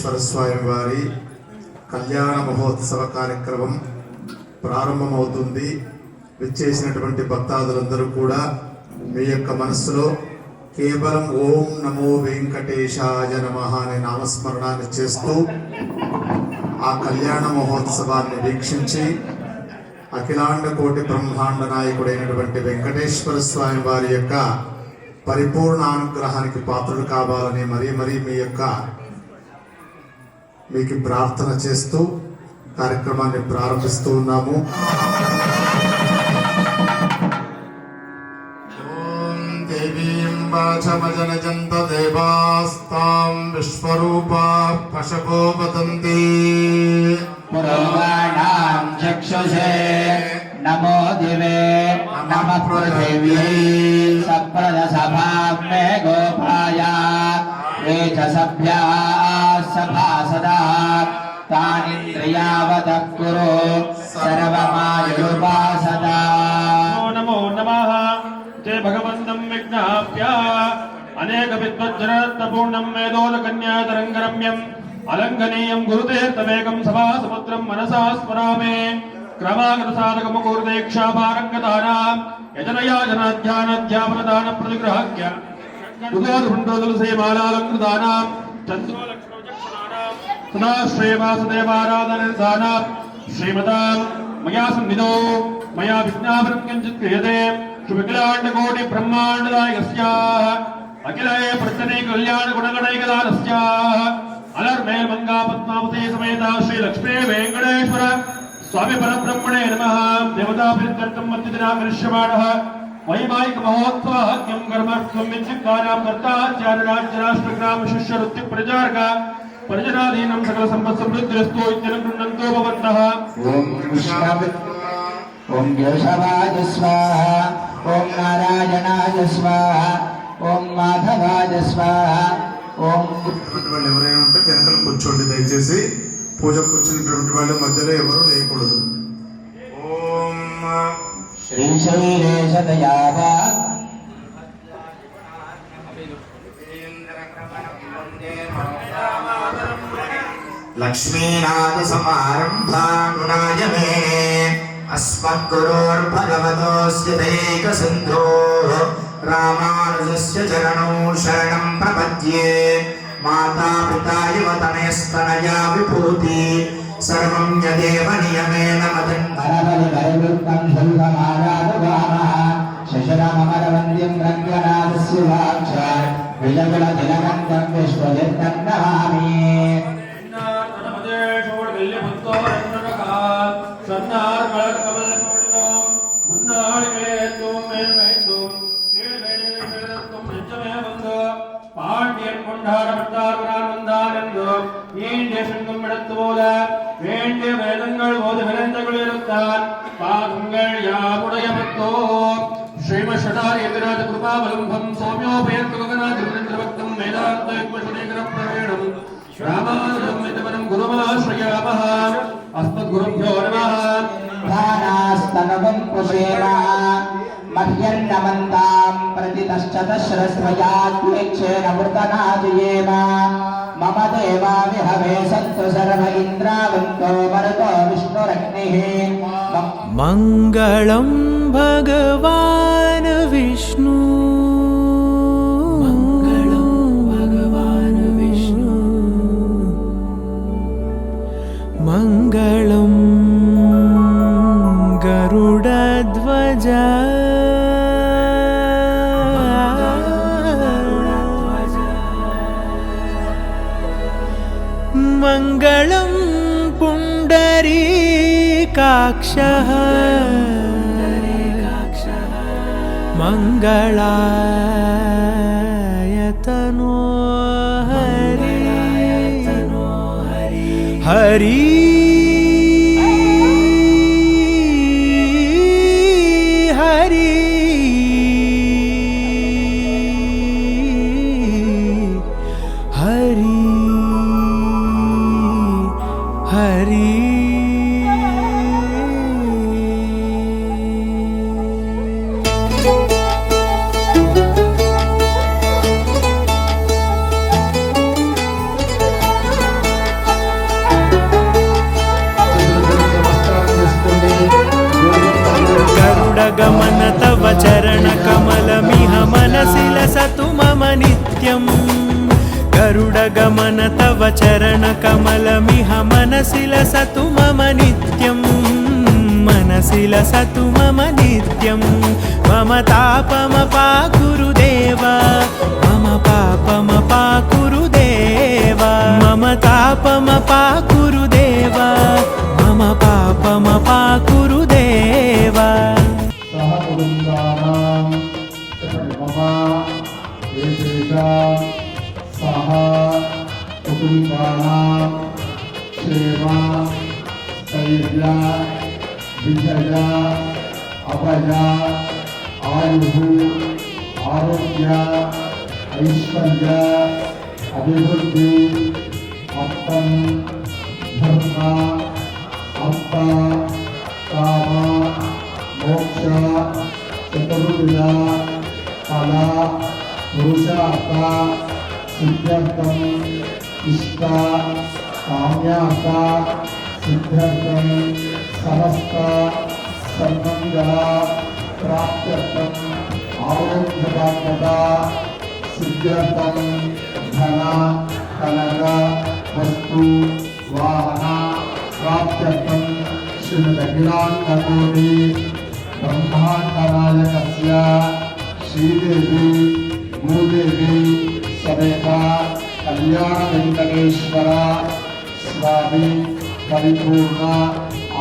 వెంకటేశ్వర స్వామి వారి కళ్యాణ మహోత్సవ కార్యక్రమం ప్రారంభమవుతుంది. విచ్చేసినటువంటి భక్తాదులందరూ కూడా మీ యొక్క మనస్సులో కేవలం ఓం నమో వెంకటేశాయ నమః అనే నామస్మరణాన్ని చేస్తూ ఆ కళ్యాణ మహోత్సవాన్ని వీక్షించి అఖిలాండ కోటి బ్రహ్మాండ నాయకుడైనటువంటి వెంకటేశ్వర స్వామి వారి యొక్క పరిపూర్ణ అనుగ్రహానికి పాత్రలు కావాలని మరీ మీకు ప్రార్థన చేస్తూ కార్యక్రమాన్ని ప్రారంభిస్తూ ఉన్నాము. ఓం దేవీం వాచమజనజంత దేవాస్తాం విశ్వరూపా పశవో వదంతి పురాణాం చక్షుషే నమో దివే నమః పృథివ్యై సప్రదసభాం మే గోపాయ ఏ చ సభ్యాః సభాసదా తానింద్రియావతః కురు సర్వమాయురుపాసదా. నమో నమః జయ భగవంతం విజ్ఞాప్య అనేక విద్వజ్జనరత్నపూర్ణం మేధోదకన్యాతరంగరమ్యం అలంఘనీయం గురుతీర్థమేకం సభాసముద్రం మనసా స్మరామే. క్రమాగత సాధకముకూర్దేక్షాభారంగతానాం యజనయాజనాధ్యానధ్యాపనదాన ప్రతిగ్రహక్య తులసేమాలాలంకృతానాం చంద్రోలక్ష్మణానాం సదాశ్రేవాసుదేవారాధనదానాం శ్రీమతాం మయా సన్నిధో మయా విజ్ఞాపనం కించిత్ క్రియతే శుభికలాండకోటి బ్రహ్మాండదాయకస్యాః అఖిలే ప్రచనే కళ్యాణ గుణగణైకదానస్యాః అలర్మే మంగా పద్మావతి సమేత శ్రీ లక్ష్మీ వెంకటేశ్వర స్వామి పరబ్రహ్మణే నమః. దేవతాభిర్దత్తం మధ్యదినాకరిష్యమాణః వైవాహిక మహోత్సవహ్యం కర్మత్వం విద్యుక్తానాం కర్తాచార్యరాజ్యరాష్ట్రగ్రామ శిష్య వృత్తి ప్రచారక పరిజనాధీనం సకల సంపత్ సమృద్ధిరస్తు ఇత్యనం గృహ్ణంతో భవంతః. ఓం కేశవాయ స్వాహ, ఓం నారాయణాయ స్వాహ, ఓం మాధవాయ స్వాహ. ఓం వాళ్ళు ఎవరైనా ఉంటే వెనకాల కూర్చోండి దయచేసి. పూజ కూర్చున్నటువంటి వాళ్ళు మధ్యలో ఎవరు లేకూడదు. ఓం శ్రీశైలేశదయావా లక్ష్మీనాథ సమారంభాం నాయమే అస్మద్గురోర్భగవతోస్య దైకసింధోః రామానుజస్య చరణౌ శరణం ప్రపద్యే. మాతా పితా ఇవ తనయస్తనయా విభూతి సర్వం యదేవ నియమేన హరబలి పరివృత్తం శుల్కమారాధవామః శశరమరవంద్యం రంగనాథస్య వాక్ష విజగుణ దినకంఠం విశ్వజిత్తం నమామి. பாண்டியன் கொண்டாடப்பட்டார் போல வேண்டிய வேதங்கள் போது விரைந்தகள் இருந்தார் பாகங்கள் யாவுடைய பக்தோ ஸ்ரீமஷடாரி எதிராஜ கிருபாவலம்பம் சௌமியோபயன் ககனாதிபக்தம் வேதாந்த யுக்மசுநேகர பிரவேணம் ராமானுஜம் இதவனம் குருமாஸ்ரயாமஹ. அஸ்மத்குருभ्यो நமः. ధానాస్తనవం పుషేమా మహ్యన్నమంతాం ప్రతితశ్చతశ్రస్వయాత్వేక్షేణ వృతనాజయేమ. మమ దేవా విహవే సంతు సర్వ ఇంద్రావంతో మరుతో విష్ణురగ్నిః. మంగళం భగవాన్ విష్ణు, మంగళం భగవాన్ విష్ణు, మంగళం గరుడధ్వజ, మంగళం పుండరీకాక్షః, మంగళాయతనో హరి హరి హరి హరి హరి. गरुडगमन तव चरणकमलमिह मनसि लसतु मम नित्यम् गरुडगमन तव चरणकमलमिह मनसि लसतु मम नित्यम् मनसि लसतु मम नित्यम् मम तापमपाकुरुदेव मम पापमपाकुरुदेव मम तापमपाकुरुदेव मम पापमपाकुरुदेव सह कुटुम्बानां मम एतेषां सह कुटुम्बानां क्षेम स्थैर्य विजय अभय आयुः आरोग्य ऐश्वर्य अभिवृद्धि अर्थं धर्म अर्थ काम मोक्ष चतुर्विध कला पुरुषार्थ सिद्ध्यर्थम इष्ट काम्यार्थ सिद्ध्यर्थम समस्त संबंध प्राप्त्यर्थम आरोग्यदात्मता सिद्ध्यर्थम धन कनक वस्तु वाहन प्राप्त्यर्थम श्रीमदखिलाण्डकोटि ब्रह्माण्डनायकस्य श्रीदेवी भूदेवी समेत कल्याण वेंकटेश्वर स्वामी परिपूर्ण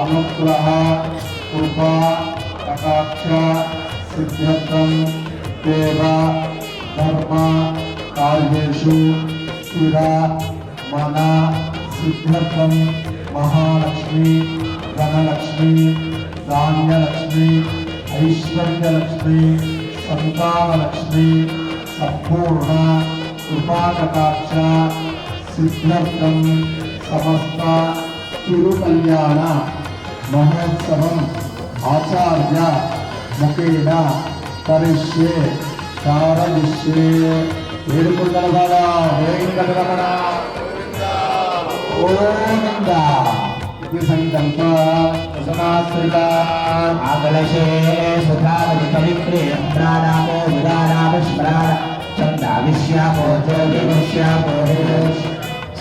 अनुग्रह कृपा कटाक्ष सिद्ध्यर्थम देव धर्म कार्येषु स्थिर मन सिद्ध्यर्थम महालक्ष्मी धनलक्ष्मी धान्यलक्ष्मी ऐश्वर्यलक्ष्मी संतानलक्ष्मी संपूर्ण कृपाकटाक्ष सिद्ध्यर्थम समस्त तिरुकल्याण महोत्सवम आचार्य मुखेन करिष्ये कारयिष्ये वेंकटरमण वेंकटरमण गोविन्द संकल्प समाश्रिता आकलशे सुधावति पवित्रे प्राणामो विदानामस्मरण चन्दाविश्यामो ज्योतिविश्यामो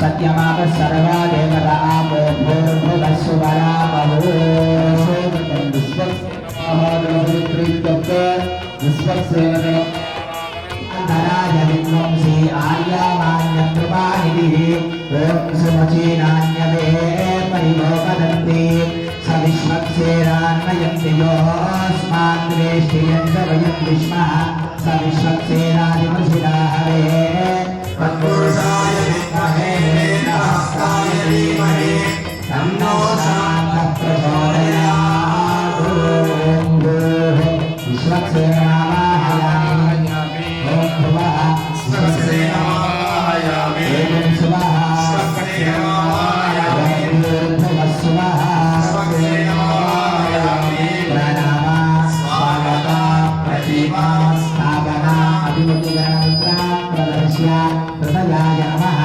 सत्यमाप सर्वा देवता आपो भूर्भुवस्सुवरामहो विश्वक्सेन धनाय विद्वंसी आर्यामान्यकृपानिधिः ॐ सुमचीनान्यवे परिलोकदन्ति स विश्वक्सेनान्वयन्ति योऽस्मान् द्वेष्टियं च वयं विश्मः स विश्वक्सेनादिमशिरा हरे तत्पुरुषाय विद्महे नमस्ताय धीमहि तन्नो शान्तः प्रचोदयात् ॐ भूः विश्वक्सेनावाहयामि ॐ भुवः विश्वक्सेनावाहयामि ॐ सुवः विश्वक्सेनावाहयामि भूर्भुवस्सुवः विश्वक्सेनावाहयामि प्रणाम स्वागत प्रतिमा स्थापना अभिमुखीकरणमुद्रा प्रदर्श्य हृदयाय नमः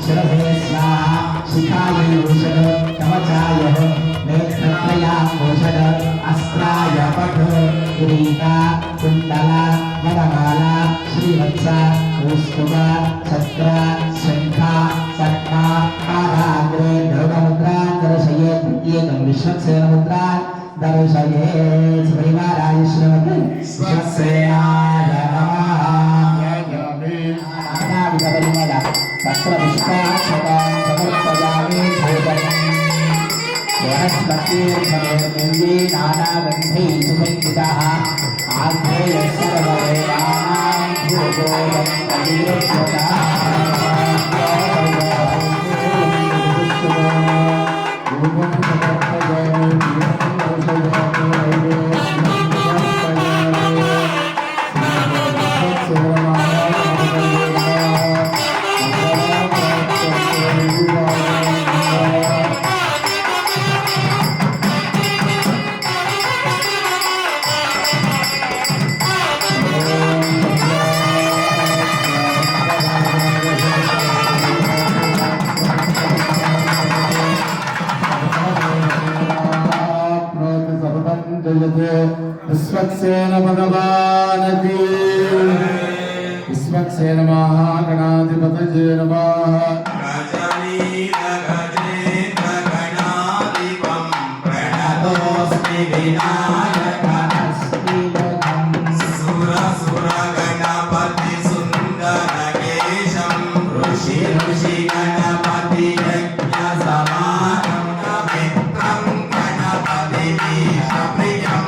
शिरसे स्वाहा शिखाय ऊषध कवचाय नेत्रत्रयाम्भूषध अस्त्राय पठ किरीटा कुण्डल वरमाला श्रीवत्स कौस्तुभ छत्र शङ्ख पद्मा पादाग्रे ध्रुवमुद्रा दर्शये प्रत्येकं विश्वक्सेनमुद्रा दर्शये श्रीवाराय श्रीमते विश्वक्सेनाय नमः नानाविधपरिमल पत्रपुष्पाक्षतां समर्पयामि भोजनम् वनस्पतिर्फलेर्निर्ये नानागन्धैः सुगन्धितः आग्नेयः सर्ववेदानां भूगोलं परिवृत्यतः విశ్వక్సేన భగవానకి విశ్వక్సేన మహాగణాధిపతయే నమః ప్రణతోస్మి వినాయకమస్మి సుర సుర గణపతి సుందరకేశం ఋషి ఋషి గణపతి యజ్ఞ సమానం మిత్రం గణపతి ప్రియం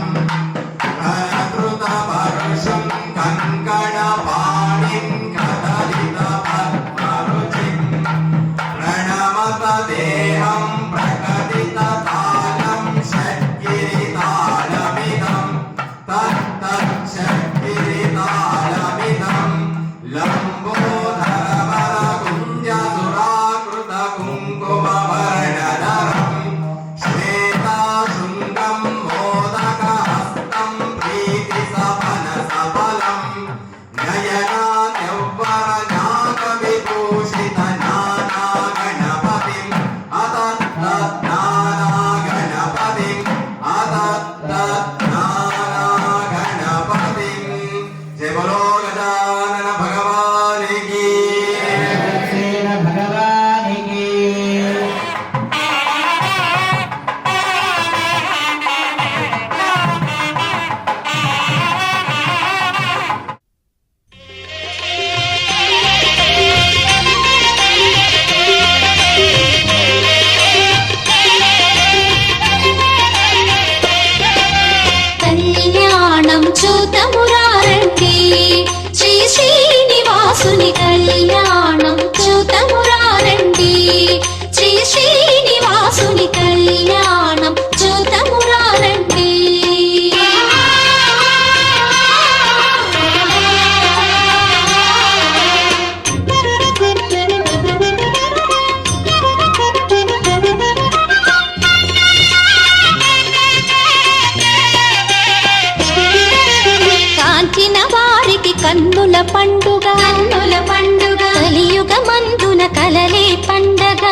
కరకృత పరుషం కంకణ పాణిం కదలిత పద్మరుచిం ప్రణమత దేహం ప్రకటిత తాళం షట్గిరి తాళమిదం తత్తత్ షట్గిరి తాళమిదం లంబోదర వర కుంజ సురాకృత కుంకుమ వర్ణధరం శ్వేతాశృంగం మోదక హస్తం ప్రీతి సఫల సఫలం నయనాద్యవ్వర నాగ విభూషిత నానా గణపతిం అతత్తత్ నానా గణపతిం అతత్తత్ నానా గణపతిం జయ బలో గజానన భగవానికి విశ్వక్సేన భగవానికి కళ్యాణం చూతమురారండి శ్రీ శ్రీనివాసుని కళ్యాణం చూతమురారండి శ్రీ శ్రీనివాసుని కళ్యాణం చూతమురారండి కాంచిన వారికి కన్నుల పండుగ కలియుగ మందున కలలే పండగ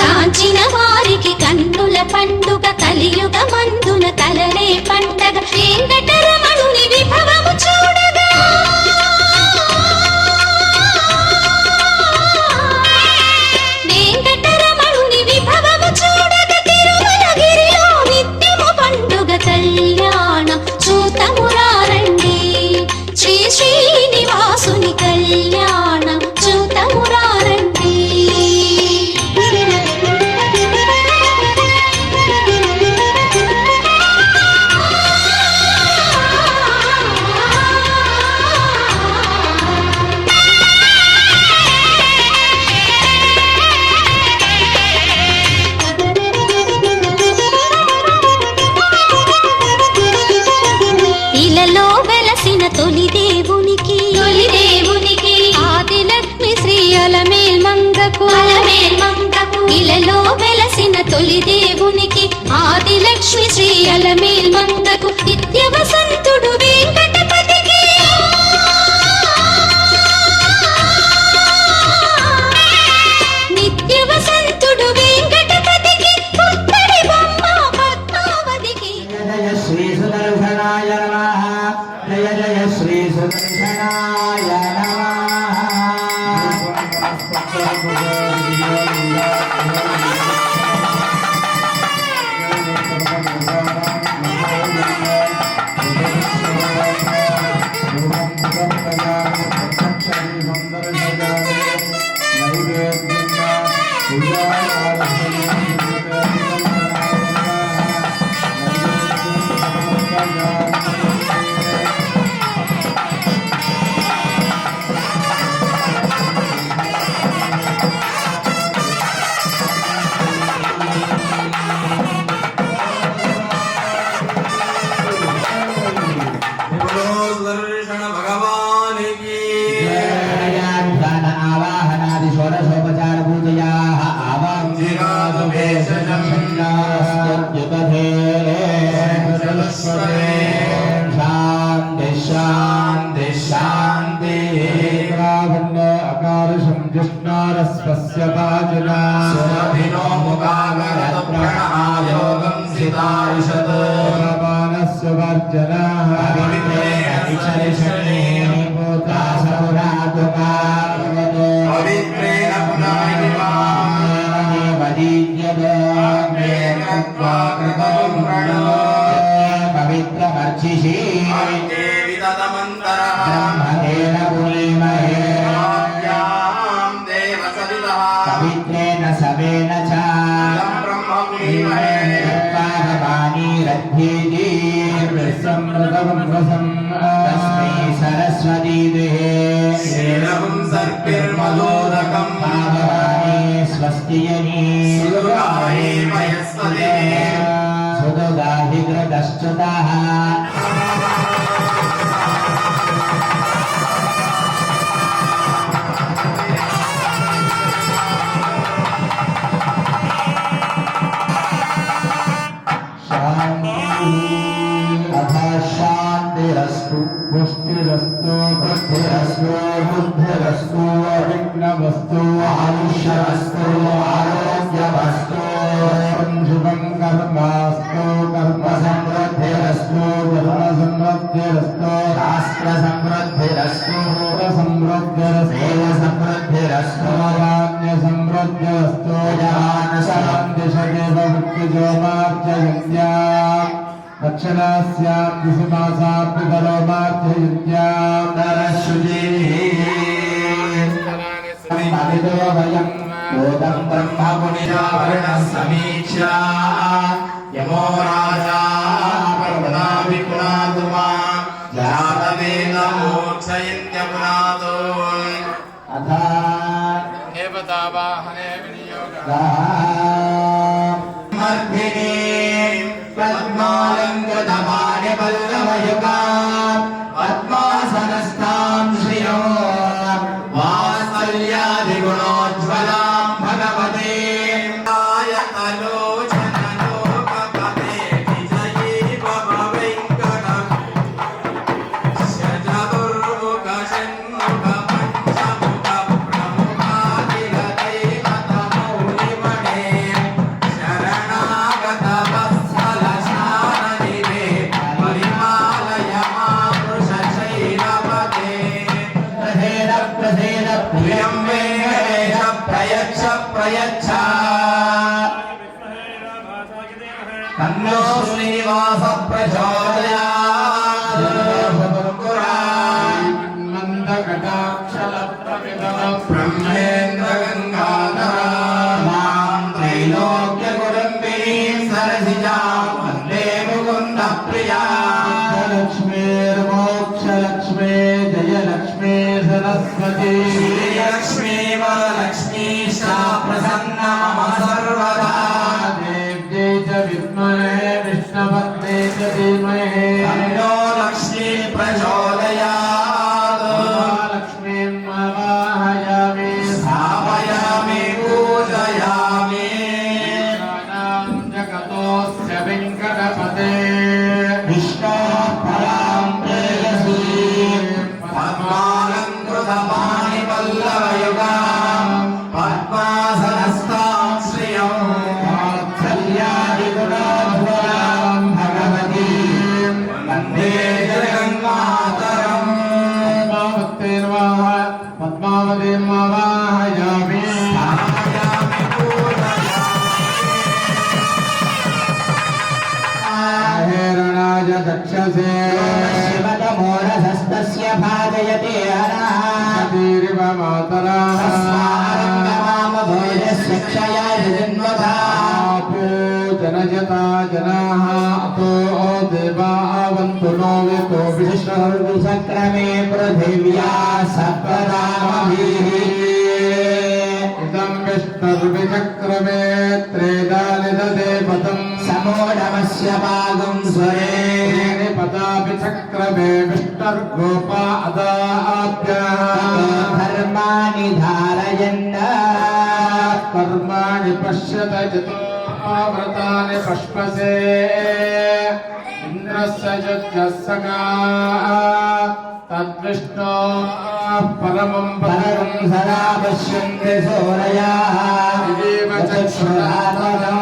కాంచిన వారికి కన్నుల పండుగ కలియుగ మందున కలలే పండగ వెంకటరమణుని విభవము చూడగా వెంకటరమణుని విభవము చూడగా తిరుమలగిరిలో నిత్యము పండుగ కళ్యాణం చూతమురారండి శ్రీ శ్రీనివాసుని కళ్యాణం చూతమురారండి ఇలలో వెలసిన తొలి దేవునికి ఆదిలక్ష్మి శ్రీ అలమేల్ మంగకు ఇలలో వెలసిన తొలి దేవునికి ఆదిలక్ష్మి శ్రీ అలమేల్ మంగకు నిత్య వసంతుడు వెంకటపతికి నిత్య వసంతుడు వెంకటపతికి పుత్తడి బొమ్మ పద్మావతికి జయ శ్రీ సుదర్శనాయ నమః జయ జయ శ్రీ సుదర్శనాయ నమః సుదర్శన భగవానికి ధ్యాన ఆవాహనాది షోడశోపచార పూజయాః ఆవాహ్యం భేషజం శాంతి శాంతి శాంతి అకార సంజుష్ణారస్పస్య పాజనా సురభినో ముఖాగరత ప్రణాయోగం సితారిషత్ పానస్య सर्वर्जनाः पवित्रेण पुनाहिमा पवित्रमर्चिषि देवी तदमन्तरः ब्रह्मदेव पुरीमहे आद्यां देवसवितः पवित्रेण सवेन च इदं ब्रह्म पुरीमहे पादपानि रथ्येति तस्मै सरस्वती देहे शीलहुं सर्पिर्मदोदकं पादपानि स्वस्तियनि सुगाये मयस्वते सुदगाहि ग्रदश्च्युतः शान्तिरस्तु पुष्टिरस्तु बुद्धिरस्तु बुद्धिरस्तु अविघ्नमस्तु आयुष्यमस्तु आरोग्यमस्तु शुभं कर्मास्तु कर्म समृद्धिरस्तु धर्म समृद्धिरस्तु शास्त्र समृद्धिरस्तु भोग समृद्धिरस्तु समृद्धिरस्तु धान्य समृद्धिरस्तु ज्ञान शान्ति सदैव मृत्युजोमार्जयन्त्या दक्षिणास्यां दिशिमासाभ्युदरो मार्जयन्त्यां नरश्रुतिः वयं बोधं ब्रह्म पुनिरावरणं समीक्षा यमो राजा पर्वताभि पुनातु मां जातवेद मोक्षयन्त्य पुनातु अथा देवतावाहने विनियोगः मर्दिनी पद्मालङ्कृतपाणि पल्लवयुगां पद्मासनस्थां श्रियो वात्सल्यादिगुणोज्ज्वलां भगवते आयतलोचनलोकपते विजयी भववेङ्कटम् शतदुर्मुखषण्मुखपञ्चमुखप्रमुखाखिलदेवतमौलिमणे शरणागतवत्सलशारनिधे परिपालय मामृषशैलपते प्रसेद प्रसेद प्रियं वेङ्कटेश प्रयच्छ प्रयच्छ तन्नो श्रीनिवास प्रचोदयात् ब्रह्मेन्द्र गंगाधर मां त्रैलोक्यगुरुम्बिनीं सरसिजां वन्दे मुकुन्द प्रिया लक्ष्मीर्मोक्षलक्ष्मी जयलक्ष्मी सरस्वती श्रीलक्ष्मी वरलक्ष्मी सा प्रसन्ना मम सर्वदा देव्यै च विद्महे विष्णुपत्नी च धीमहि तन्नो लक्ष्मी प्रचोदयात् लक्ष्मीं आवाहयामि स्थापयामि पूजयामि स्थानां जगतोऽस्य वेङ्कटपते विष्णो परां प्रेयसीं पद्मालङ्कृतपाणिपल्लवयुगां पद्मासनस्थां श्रियं वात्सल्यादिगुणोज्ज्वलां भगवतीं वन्दे जगन्मातरम् पद्मावतीम् आवाहयामि स्थापयामि हेरणाय चक्षसे शिवतमोरसस्तस्य भाजयते हरः तीरिव मातरा तस्मारङ्गमामभोजस्य क्षयाय जन्मथा जनयता जनाः अतो देवावन्तु नो वेतो विश्वसक्रमे पृथिव्या सप्तरामभिः इदं विष्णुर्विचक्रमे त्रेदानिदते पदम् समोढमस्य पागं स्वरे पदापि चक्रमे विष्णुर्गोपा अदाभ्यः धर्माणि धारयन् कर्माणि पश्यत जतो व्रतानि पश्पसे इन्द्रस्य युज्यस्सका तद्विष्णो परमं परं सदा पश्यन्ति सूरयाः दिवीव चक्षुरात्मनो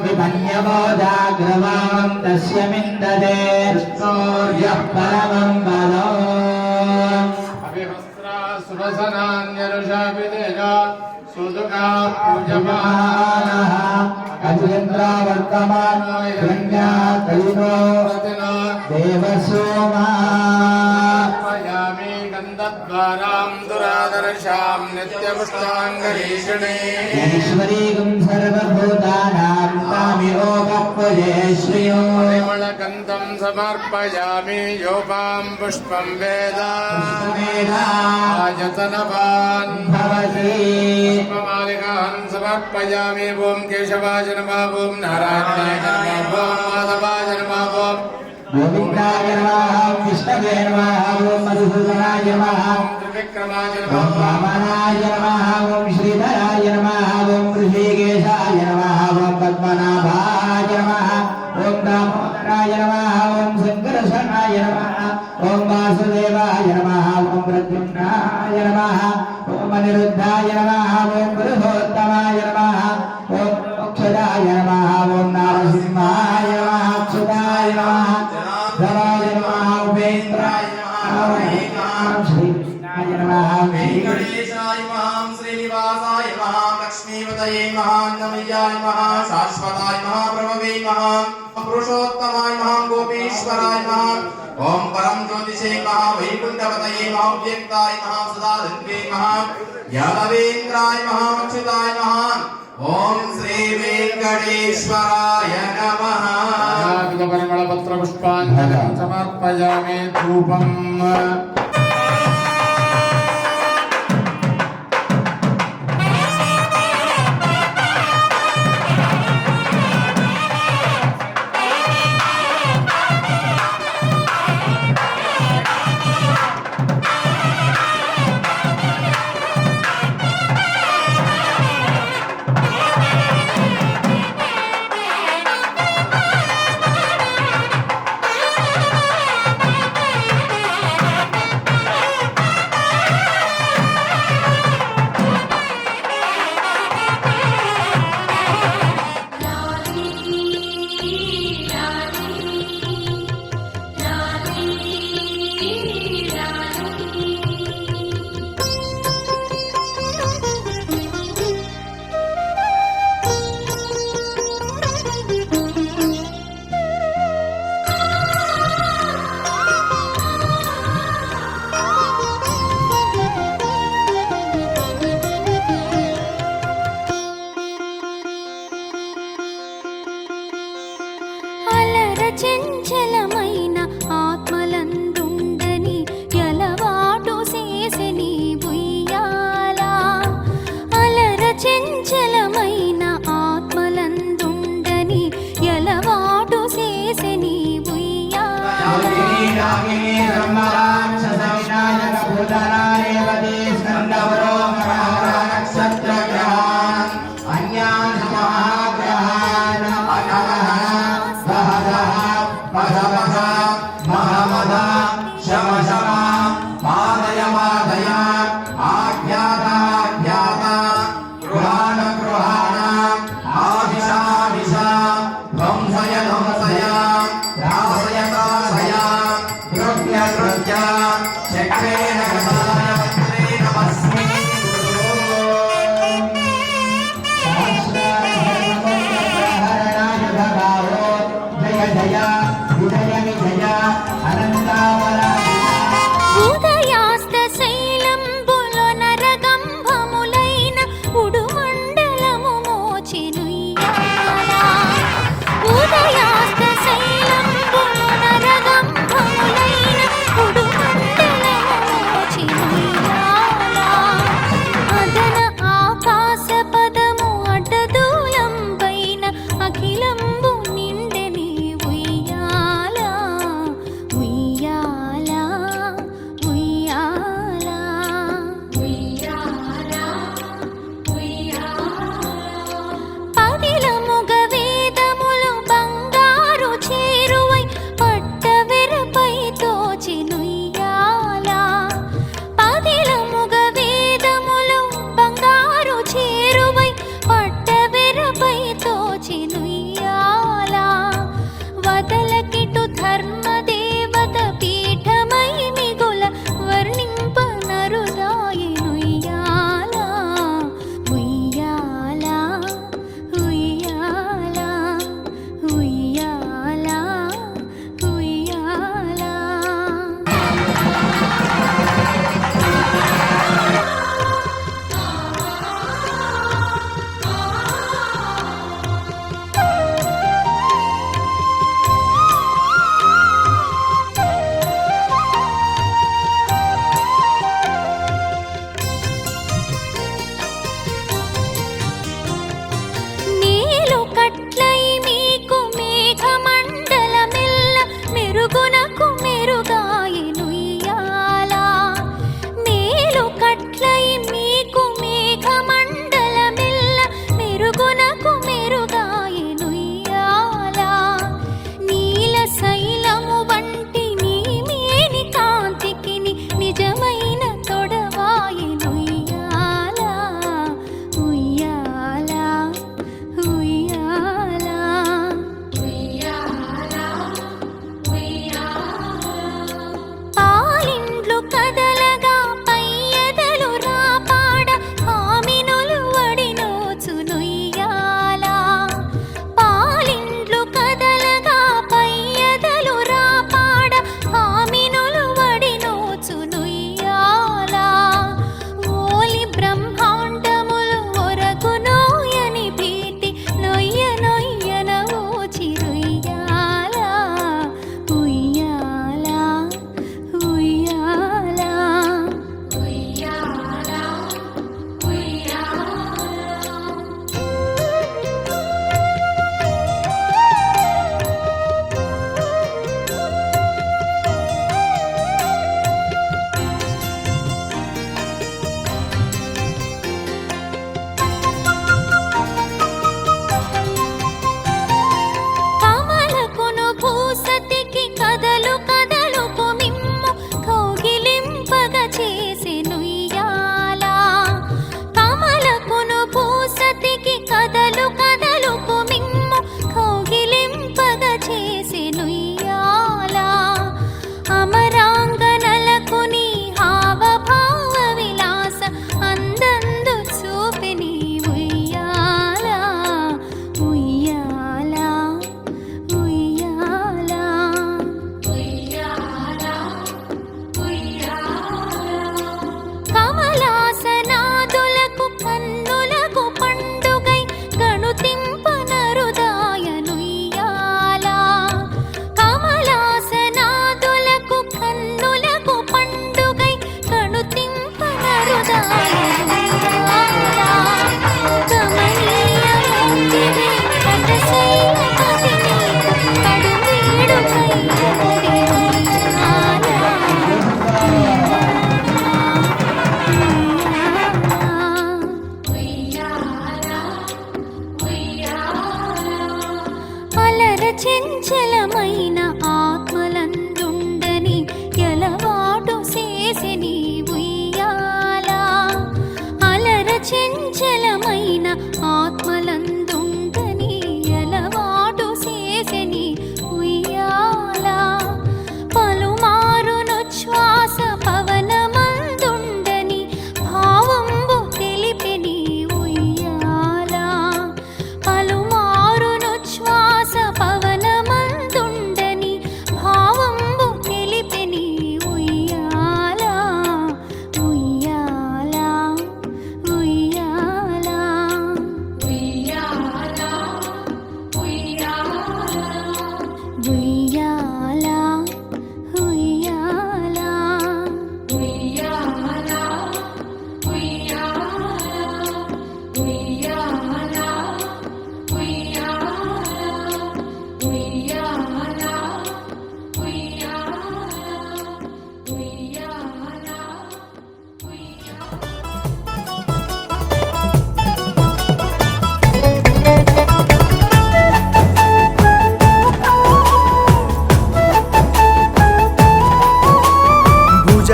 विभन्यवो जाग्रवां तस्य मिन्द्र वर्तते विष्णोर्यः परमं पदो अभिवस्त्रा सुवसनान्यरुषाभिदेन सुदुःखा पूजमानः अजेन्द्रा वर्तमानो हिरण्या कलिनो प्रतिनो देवसोमा यामि गन्धद्वारां दुरादर्शां नित्यपुष्टाङ्गरीषिणे ईश्वरीगं सर्वभूतानां तामिरोगपुजे श्रियो परिमलगन्धं समर्पयामि योपां पुष्पं वेद आयतनवान् भवति पुष्पमालिकान् समर्पयामि ॐ केशवाय नमः ॐ नारायणाय नमः ॐ माधवाय नमः ॐ गोविन्दाय नमः विष्णवे नमः ॐ मधुसूदनाय नमः त्रिविक्रमाय ॐ नमः वामनाय नमः ॐ श्रीधराय नमः ॐ ऋषिकेशाय नमः ॐ पद्मनाभाय नमः ॐ दामोदराय नमः ॐ शङ्करशरणाय नमः ॐ वासुदेवाय नमः ॐ प्रद्युम्नाय नमः ॐ अनिरुद्धाय नमः ॐ पुरुषोत्तमाय नमः ॐ मोक्षदाय नमः ॐ नारसिंहाय नमः अच्युताय नमः धवाय नमः उपेन्द्राय नमः श्रीकृष्णाय नमः वेङ्कटेशाय महां श्रीनिवासाय महां लक्ष्मीपतये महान्नमय्याय महा शाश्वताय महाप्रभवे महां पुरुषोत्तमाय महां गोपीश्वराय महां ओम परम ज्योतिषे महावैकुण्ठपतये महाव्यक्ताय महां सदानन्दे महां यादवेन्द्राय महां अच्युताय महां ओम श्री वेङ्कटेश्वराय नमः परिमलपत्रपुष्पाञ्जलिं समर्पयामि धूपम्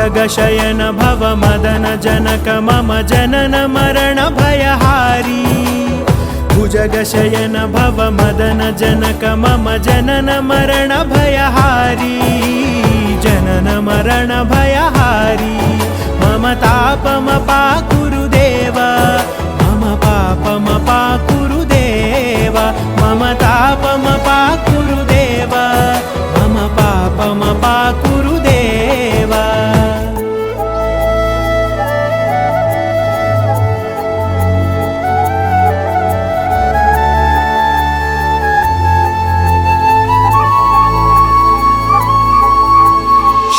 भुजगशयन भव मदन जनक मम जनन मरण भयहारी भुजगशयन भव मदन जनक मम जनन मरण भयहारी जनन मरण भयहारी मम तापमपाकुरु देव मम पापमपाकुरु देव मम तापमपाकुरु देव मम पापमपाकुरु देव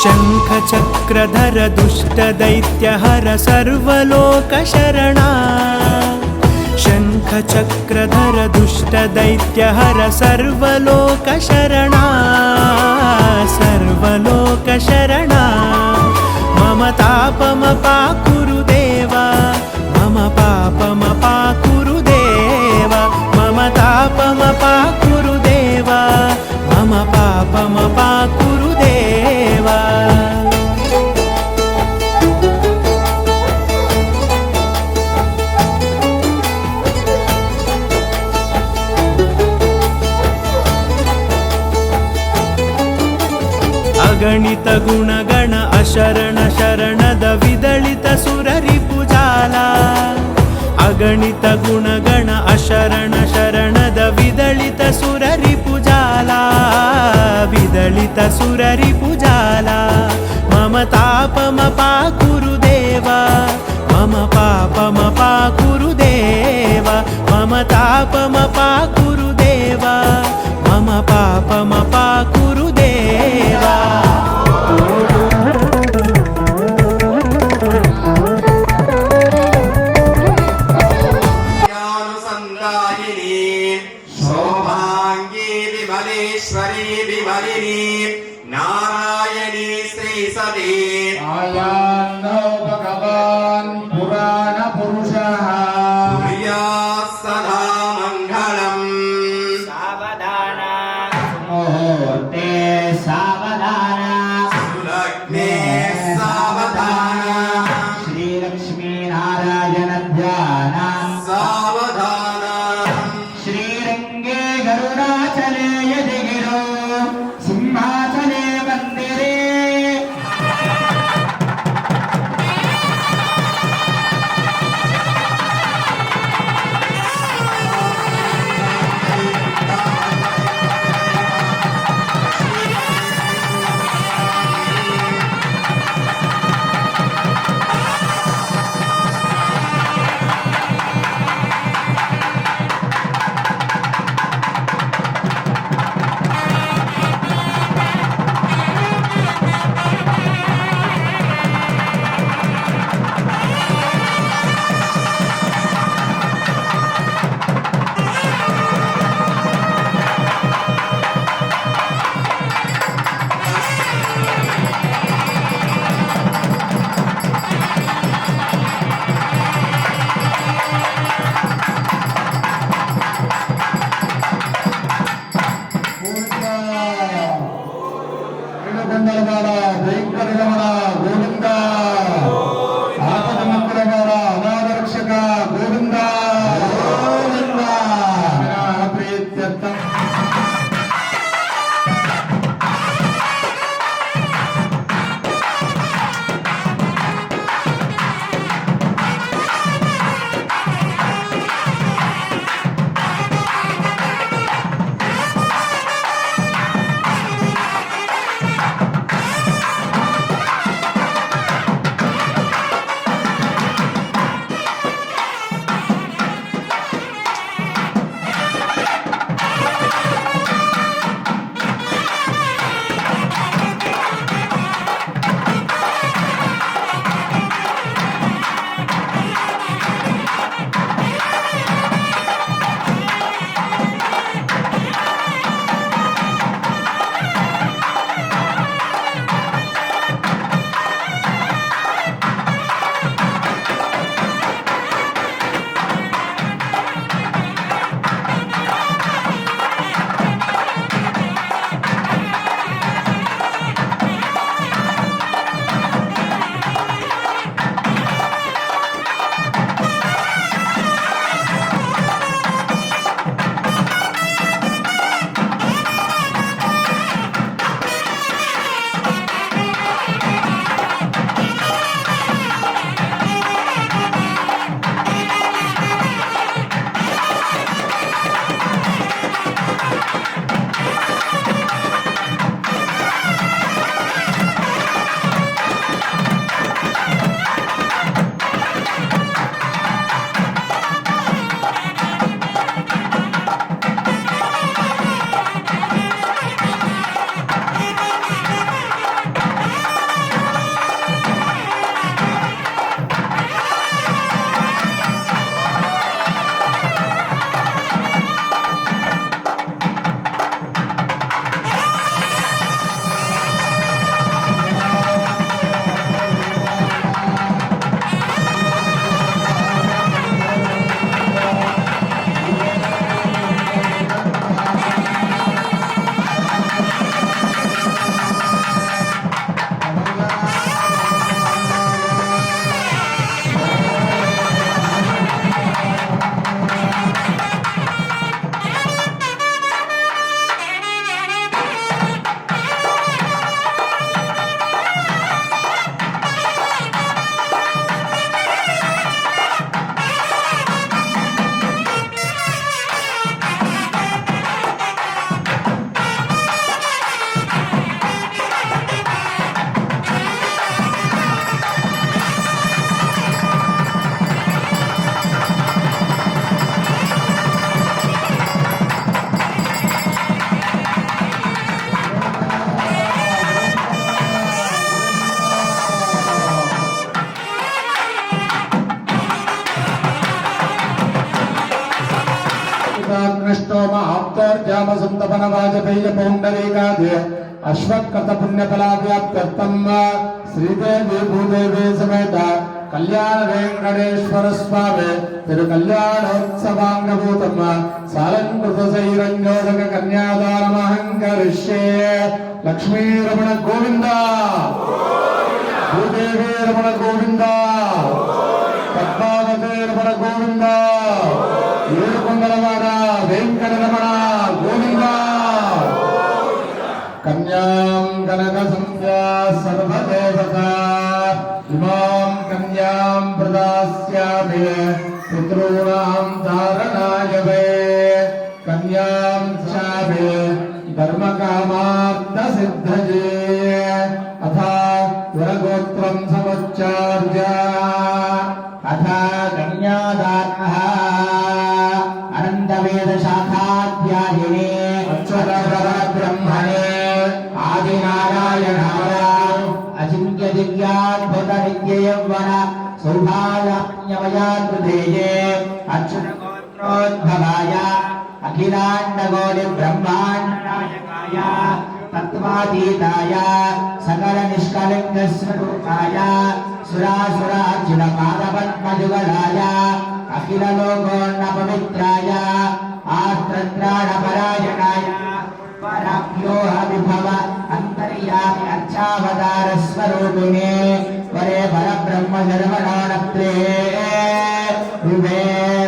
शङ्खचक्रधर दुष्टदैत्यहर सर्वलोकशरणा शङ्खचक्रधर दुष्टदैत्यहर सर्वलोकशरणा सर्वलोकशरणा मम तापमपाकुरु देव मम पापमपाकुरु देव मम तापमपाकुरु देव मम पापमपाकुरु देव अगणित गुणगण अशरण शरणद विदलित सुररिपुजाला अगणित गुणगण अशरण शरणद विदलित सुररिपुजाला विदलित सुररिपुजाला मम तापमपाकुरु देव मम पापमपाकुरु देव मम तापमपाकुरु देव मम पापमपाकुरु देव ज्ञानसंदायिनी शोभांगी विमलेश्वरी विमलिनी नारायणी श्री सती आयान्नो भगवान् पुराण पुरुषः प्रिया सदा मंगलम् मुहूर्ते सावधान सुलग्ने सावधान श्रीलक्ष्मी नारायण ध्यान सावधान श्रीरंगे गरुडाचले यदिगिरो सिंहासने मंदिरे विष्णोम आप्तोर्जामसंतपन वाजपेय पौंडरीकादि अश्वत्कृत पुण्यफलाव्याप्त्यर्थम् श्रीदेवी भूदेवी समेत कल्याण वेंकटेश्वर स्वामी तिरुकल्याणोत्सवांगभूतम् सालंकृत सैरंजोदक कन्यादानमहंकरिष्ये। लक्ष्मी रमण गोविंद भूदेवी रमण गोविंद पद्मावती रमण गोविंद ఏడుకొండలవాడ వెంకట రమణ గోవింద। కన్యాం కనక సంధ్యా సర్వదేవతా ఇమాం కన్యాం ప్రదాస్యామి పితॄణాం ధారణాయ వై కన్యాం చామి ధర్మకామార్థ సిద్ధయే అథ వరగోత్రం సముచ్చార్య अथ कन्यादानः अनन्तवेद शाखाध्यायिने ब्रह्मणे आदिनारायणाय अचिन्त्य दिव्याद्भुत नित्ययौवन सौभाग्यमयाकृतेये अच्युतगोत्रोद्भवाय अखिलाण्डकोटि ब्रह्माण्डनायकाय तत्त्वातीताय सकल निष्कलङ्क स्वरूपाय सुरासुरार्जुन पादपद्मजुगलाय अखिल लोकोन्न पवित्राय आस्त्रत्राण परायणाय पराभ्योह विभव अंतर्यामि अर्चावतार स्वरूपिणे परे परब्रह्म शर्मणोऽनत्रे विभे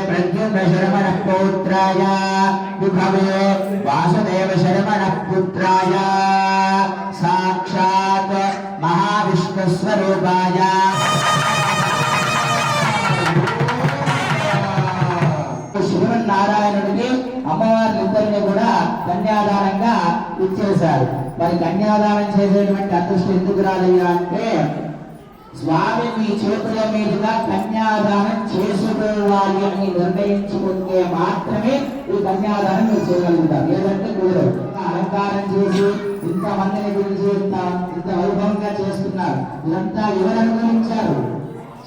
प्रद्युम्न शर्मणः पौत्राय विभवे वासुदेव शर्मणः पुत्राय साक्षात् महाविष्णुस्वरूपाय శ్రీమన్నారాయణుడికి అమ్మవారిద్దరిని కూడా కన్యాదానంగా ఇచ్చేశారు. మరి కన్యాదానం చేసేటువంటి అదృష్టం ఎందుకు రాదయ్యా అంటే స్వామి మీ చేతుల మీదుగా కన్యాదానం చేసుకోవాలి అని నిర్ణయించుకుంటే మాత్రమే ఈ కన్యాదానం మీరు చేయగలుగుతారు. లేదంటే కుదరదు. అలంకారం చేసి ఇంతమందిని గురించి ఇంత వైభవంగా చేస్తున్నారు. ఇదంతా ఎవరు అనుగ్రహించారు?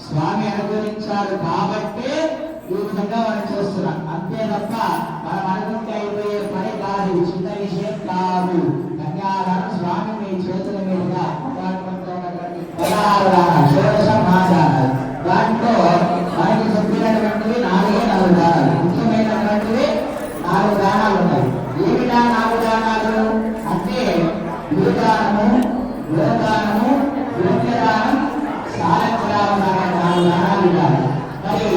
స్వామి అనుగ్రహించారు కాబట్టి ఈ విధంగా మనం చేస్తున్నాం. అంతే తప్ప మనం అనుకుంటే అయిపోయే పని కాదు, చిన్న విషయం కాదు. కన్యాదానం స్వామి మీ చేతుల మీదుగా దాంట్లో మనకి చెప్పినటువంటివి 4 దానాలు, ముఖ్యమైనటువంటివి 4 దానాలు ఉన్నాయి. ఏమిటా 4 దానాలు అంటే భూదానము, గోదానము, ద్రవ్యదానం, సాలగ్రామదానం 4 దానాలు ఉండాలి. మరి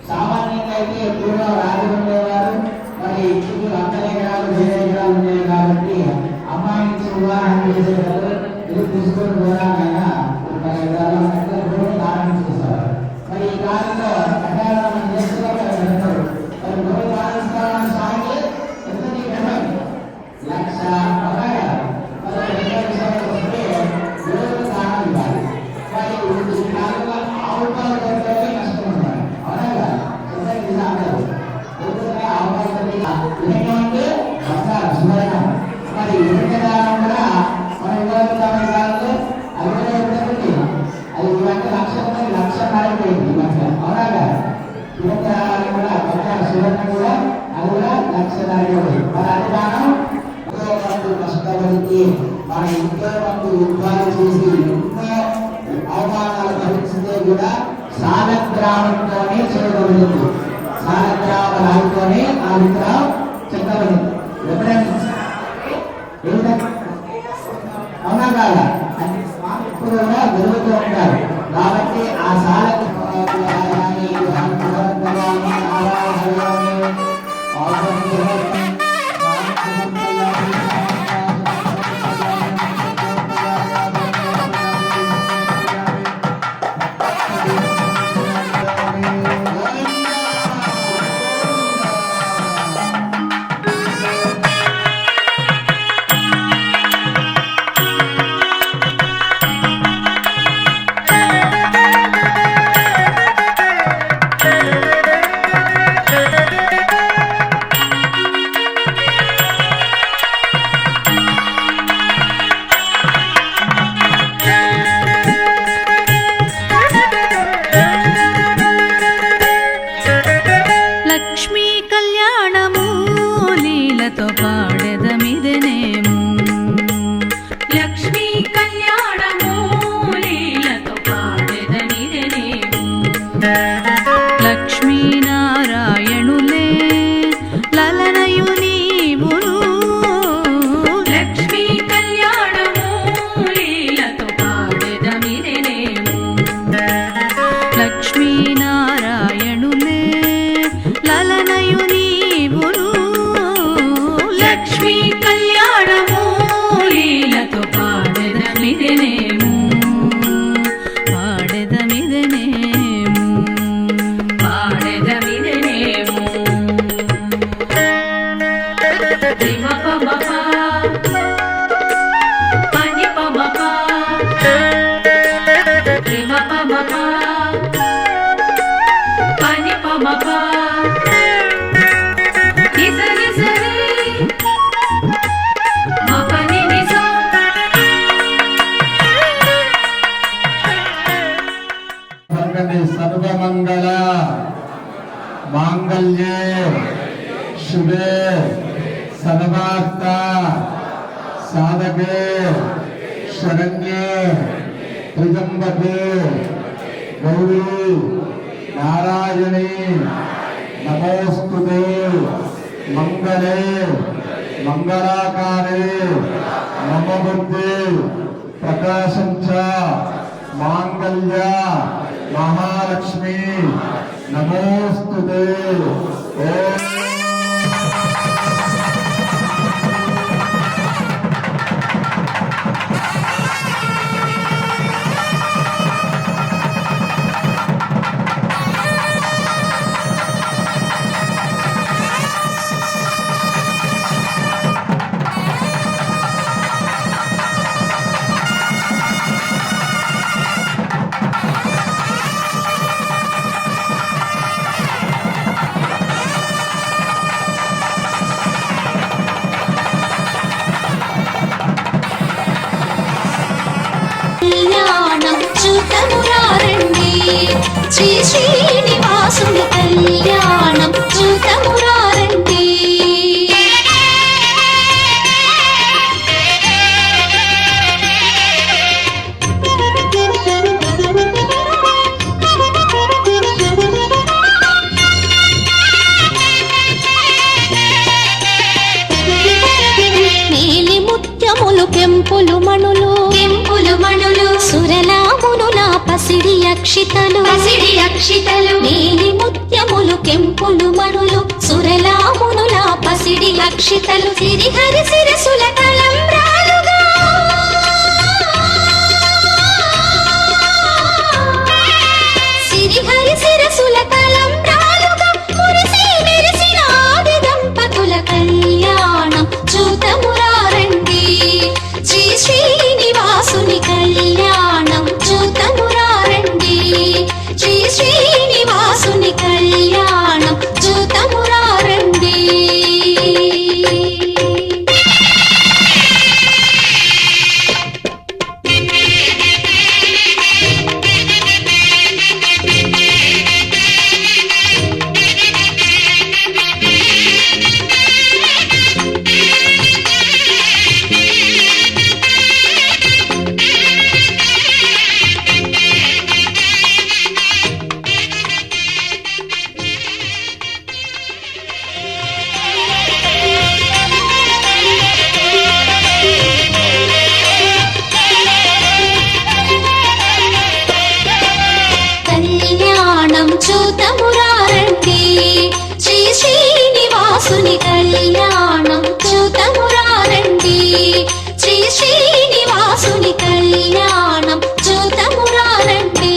సామాన్యంగా అయితే ఎక్కువగా రాజు ఉండేవారు. మరి ఇంటికి 100 ఎకరాలు 1000 ఎకరాలు ఉండేవి కాబట్టి అమ్మాయిని వివాహం చేసేటప్పుడు ఇది తీసుకొని పోరాడైనా 10 ఎకరాలు దానం చేస్తారు. మరి ఈ కాలంలో కట్టాలను చేస్తున్నారు. మరి మూడు దానిస్తామని సాగి ఎంత తీయడం 1,00,000 దానం ఇవ్వాలి. మరి ఈ కాలంలో ఆవు పాలు దొరకడమే కష్టం ఉన్నారు. అవునా కదా? ఎందుకంటే బంగారం స్మరణ. మరి దానం కూడా మనం ఇవ్వగలుగుతామని కాదు. అది కూడా ఇవ్వదండి. అది ఇవంటే 1,00,000 అవునా కదా? దానాన్ని కూడా బంగారు స్మరణ కూడా అది కూడా 1,00,000. మరి అది దానం కష్టపడితే మన ఇంట్లో మంది యుద్ధాలు చేసి ఎన్నో అవమానాలు భరించితే కూడా సాలగ్రామంతోనే చేయబడింది. సాలగ్రామ రాయితోనే ఆ విగ్రహం చెక్కబడింది. ఎప్పుడైనా అవునా కాదా? అంటే స్వామి ఎప్పుడు కూడా జరుగుతూ ఉంటారు. కాబట్టి ఆ లక్ష్మీనారాయణులే లలనయు నీవును లక్ష్మీ కళ్యాణము లీలతో పాడెదమిదెనేము లక్ష్మీనారాయణులే లలనయు నీవును లక్ష్మీ కళ్యాణము లీలతో పాడెదమిదెనేము పాడెదమిదెనేము పాడెదమిదెనేము రిమపమప పనిపమప రిమపమప పనిపమప నిసనిసరి మపని నిస సర్వమంగళ మాంగళ్యే శుభే సర్వార్థ సాధకే శరణ్యే త్రిజంబకే గౌరీ నారాయణి నమోస్తుతే మంగళే మంగళాకారే మమ బుద్ధి ప్రకాశం చ మాంగళ్య మహాలక్ష్మి నమోస్తుతే ఓం కళ్యాణం చూతమురారండి శ్రీ శ్రీనివాసుని కళ్యాణం చూతమురారండి నీలి ముత్యములు కెంపులు మణులు సురలామునుల పసిడి అక్షితలు నీలి ముత్యములు కెంపులు మణులు సురలామునుల పసిడి అక్షితలు సిరిహరి శిరసుల తలంబ్రాలుగా సిరిహరి శిరసుల తలంబ్రాలుగా మురిసి మెరిసిన ఆది దంపతుల కళ్యాణం చూతమురారండి శ్రీ శ్రీనివాసుని కళ్యాణం చూతమురారండి శ్రీ శ్రీనివాసుని కళ్యాణం చూతమురారండి కళ్యాణం చూతమురారండి శ్రీ శ్రీనివాసుని కళ్యాణం చూతమురారండి శ్రీ శ్రీనివాసుని కళ్యాణం చూతమురారండి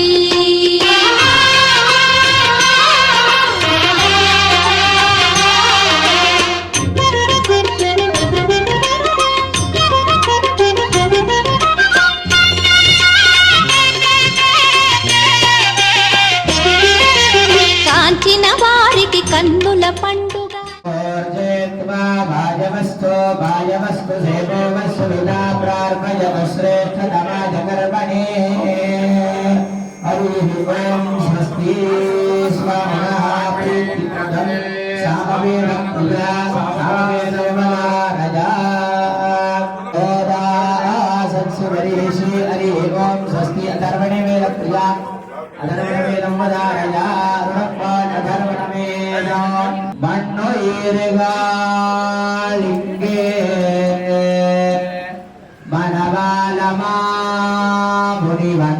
కాంచిన వారికి కన్నుల పండుగ భాజమస్తు భాజమస్తు సేవస్తు విదా ప్రార్పయశ్రేష్ఠతమాజ కర్మణే హరి ఓం స్వస్తి స్వామినః ప్రీతిప్రదం సామవేదం ప్రియా సామవేదమహారాజా సత్సువరీషి హరి ఓం స్వస్తి అధర్వణే వేద ప్రియా అధర్వణ వేదం వదారజా ദീർഘാലിംഗേ മനവാലമാ മുനിവൻ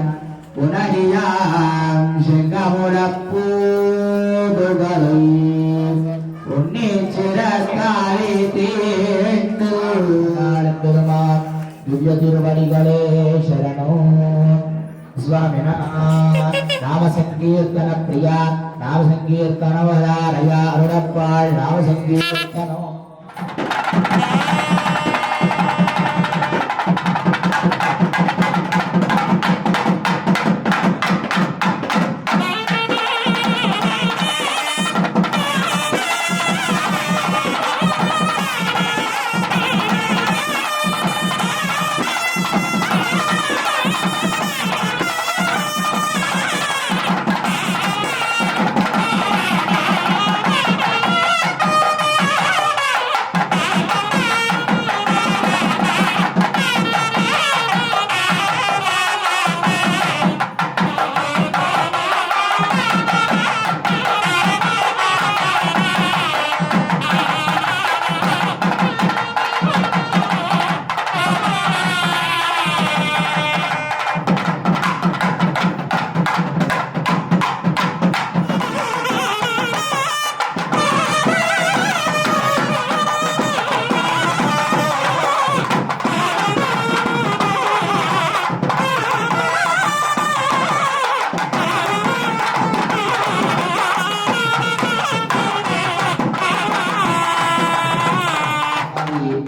പുനരിയാം ശൃംഗമുടപ്പൂടുകളും ഉണ്ണിച്ചിരക്കാലി തീർത്തുമാ ദിവ്യ തിരുവടികളെ ശരണോ സ്വാമിന നാമസങ്കീർത്തന പ്രിയ നാമസങ്കീർത്തന വരാലയ അരുടപ്പാൾ നാമസങ്കീർത്തനോ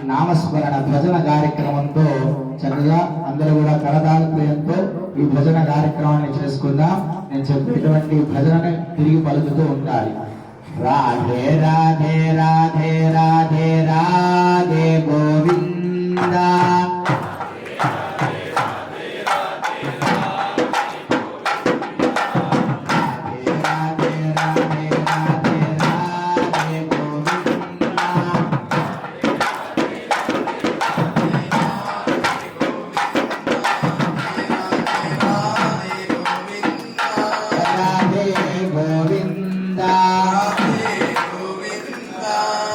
నామస్మరణ భజన కార్యక్రమంతో చక్కగా అందరూ కూడా కరతాళప్రియంతో ఈ భజన కార్యక్రమాన్ని చేసుకుందాం. నేను చెప్పేటువంటి భజనని తిరిగి పలుకుతూ ఉండాలి. రాధే రాధే రాధే రాధే రాధే గోవింద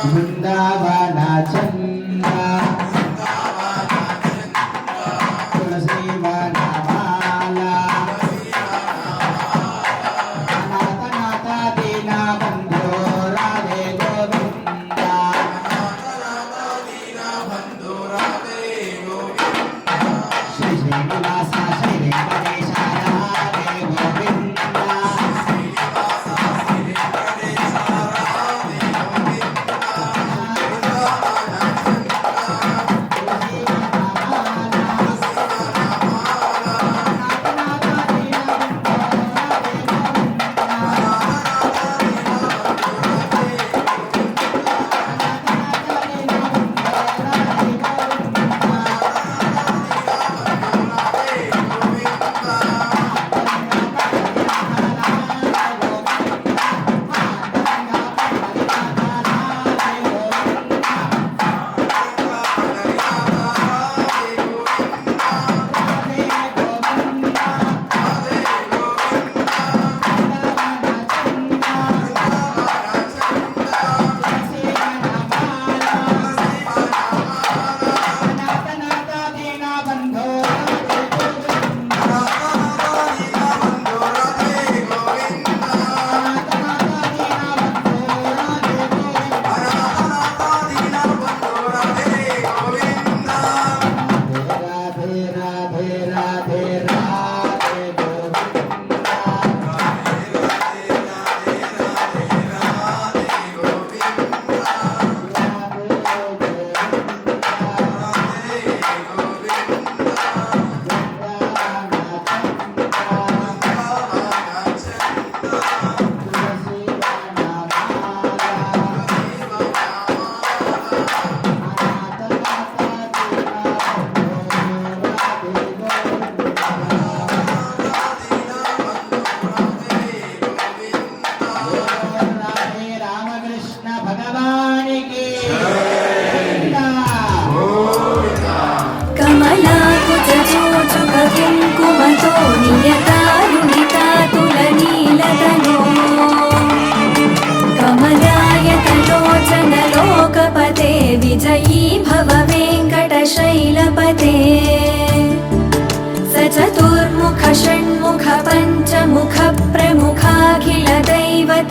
బృందావన చంద తులసి వనమాల అనాథనాథ దీన బంధో రాధే గోవింద శ్రీ శ్రీనివాస శ్రీ వెంకటేశ రాధే గోవింద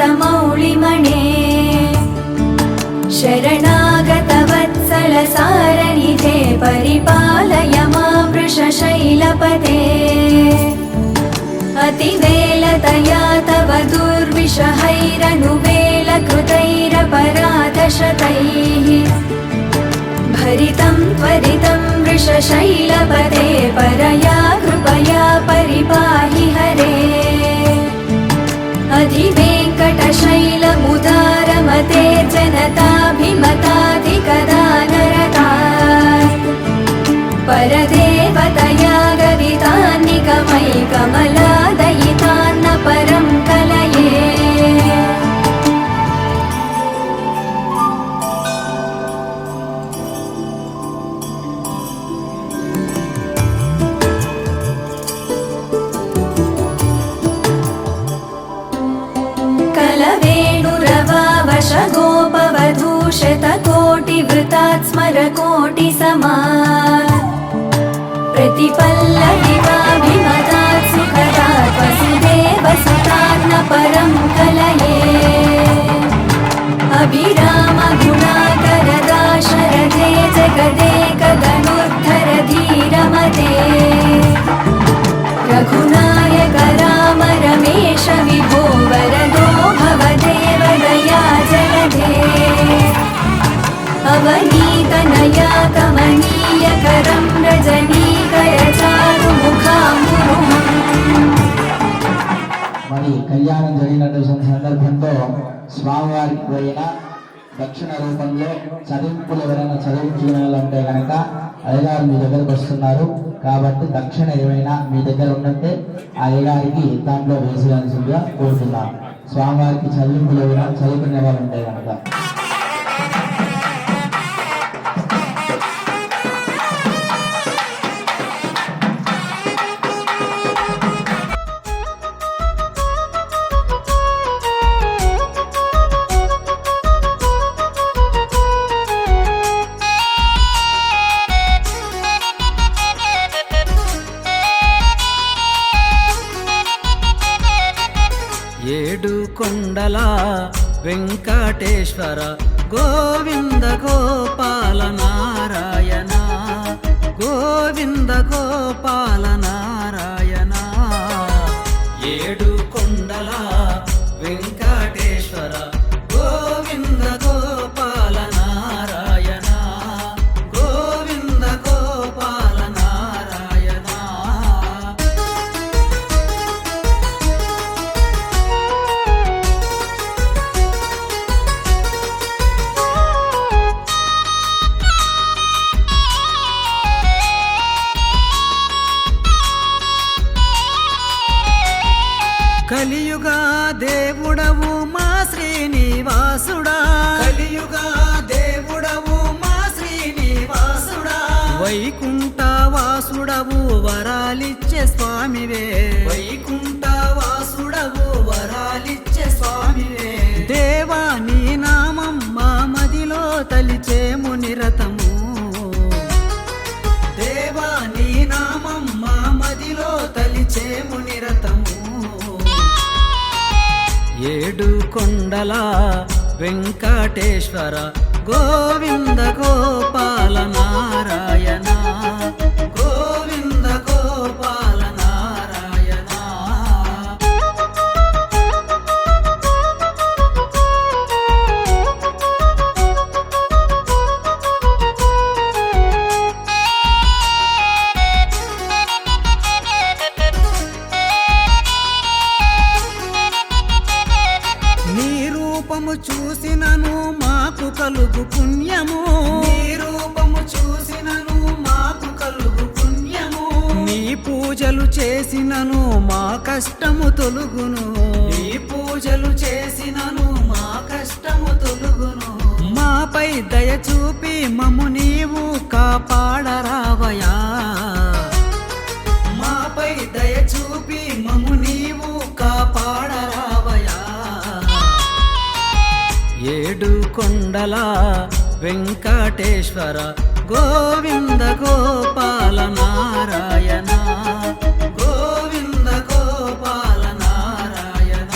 चन्द्रमौळिमणे शरणागतवत्सलसारनिधे परिपालय मां वृषशैलपते अतिवेलतया तव दुर्विषहैरनुवेलकृतैरपराधशतैः भरितं त्वरितं वृषशैलपते परया कृपया परिपाहि हरे अधिवेङ्कटशैलमुदारमते जनताभिमताधिकदानरता परदेवतया गवितान्निकमैकमलादयितान्न परं कलये गोपवधूशतकोटिवृतात् स्मरकोटिसमात् प्रतिपल्लविवाभिमतात् सुखदात् वसुदेवसुतान्न परं कलये अभिरामगुणाकरदाशरथे जगदेकधनुर्धर धीरमते रघुनायक राम रमेश विभो वरदो भवदेव दया जलधे अवनीतनया कमनीयकरं रजनीकर चारुमुखाम्बुरुहम् మరి కళ్యాణం జరిగినటువంటి సందర్భంలో స్వామివారికి పోయిన దక్షిణ రూపంలో చదింపులు ఎవరైనా చదివించుకునేలాంటే కనుక అయ్యగారు మీ దగ్గరకు వస్తున్నారు కాబట్టి దక్షిణ ఏమైనా మీ దగ్గర ఉన్నట్టే ఆ అయ్యగారికి దాంట్లో వేసేయాల్సిందిగా కోరుతున్నాను. స్వామివారికి చదివింపులు ఎవరైనా చదువుకునే వాళ్ళు ఉంటే కనుక ఏడు కొండల వెంకటేశ్వర గోవింద గోపాల నారాయణ గోవింద గోపాల నారాయణ ఏడు కొండల వెంకటేశ్వర గోవింద గోపాల నారాయణ గోవింద గోపాల నారాయణ కలియుగా దేవుడవు మా శ్రీనివాసుడా కలియుగా దేవుడవు మా శ్రీనివాసుడా వైకుంఠ వాసుడవు వరాలిచ్చే స్వామివే వైకుంఠ వాసుడవు వరాలిచ్చే స్వామివే దేవా నీ నామం మా మదిలో తలిచేము నిరతము దేవా నీ నామం మా మదిలో తలిచేము నిరతము ఏడు కొండల వెంకటేశ్వర గోవింద గోపాల నారాయణ గోవింద గోపాల నారాయణ నీ రూపము చూసినను మాకు కలుగు పుణ్యము నీ రూపము చూసినను మాకు కలుగు పుణ్యము నీ పూజలు చేసినను మా కష్టము తొలుగును నీ పూజలు చేసినను మా కష్టము తొలుగును మాపై దయ చూపి మమ్ము నీవు కాపాడరావయా మాపై దయ చూపి మమ్ము నీవు కాపాడరావయా ఏడు కొండల వెంకటేశ్వర గోవింద గోపాల నారాయణ గోవింద గోపాల నారాయణ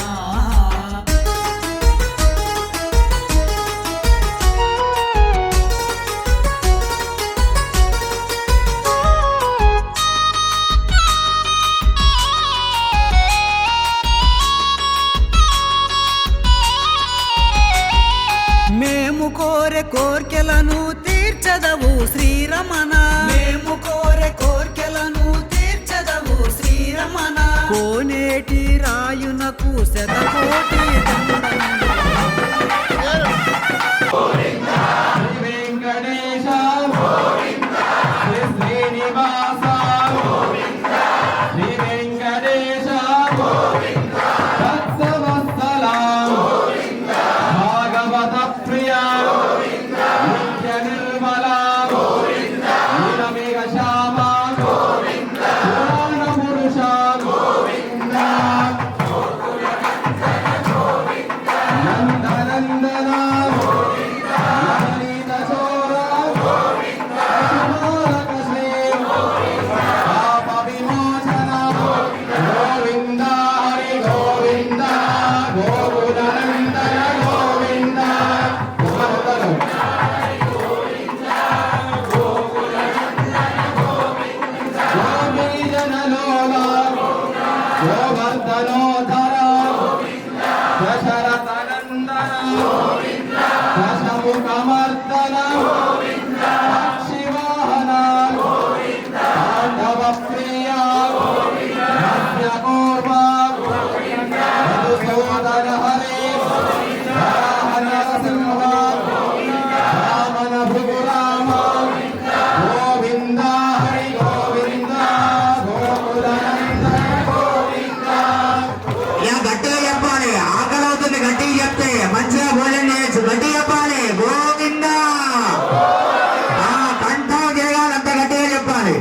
కోరె కోర్కెలను తీర్చదవు శ్రీరమణ మేము కోరె కోర్కెలను తీర్చదవు శ్రీరమణ కోనేటి రాయునకు శతకోటి వెంకటేశ శ్రీనివాస శ్రీ వెంకటేశ భక్తవత్సల భాగవత ప్రియ నిత్య నిర్మల నీలమేఘ శ్యామ పురాణ పురుష నందనందన నవనీత చోర పశుపాలక శ్రీ పాప విమోచన గోవింద హరి గోవింద గోకులానందన గోవింద గోవర్ధన గోపీజనలోల గోవర్ధనోధర దశరథనందన దశముఖమర్దన పక్షివాహన పాండవ ప్రియ మధ్యకోప మధుసూదన హరే నరసింహ రామన భృగురామ గోవింద హరి గోవింద గోకులానందన గోవింద ఇలా గట్టిగా చెప్పాలి. ఆకలి అవుతుంది, గట్టిగా చెప్తే మంచిగా భోజనం చేయొచ్చు. గట్టిగా చెప్పాలి గోవింద. కంఠం చేయాలి, అంత గట్టిగా చెప్పాలి.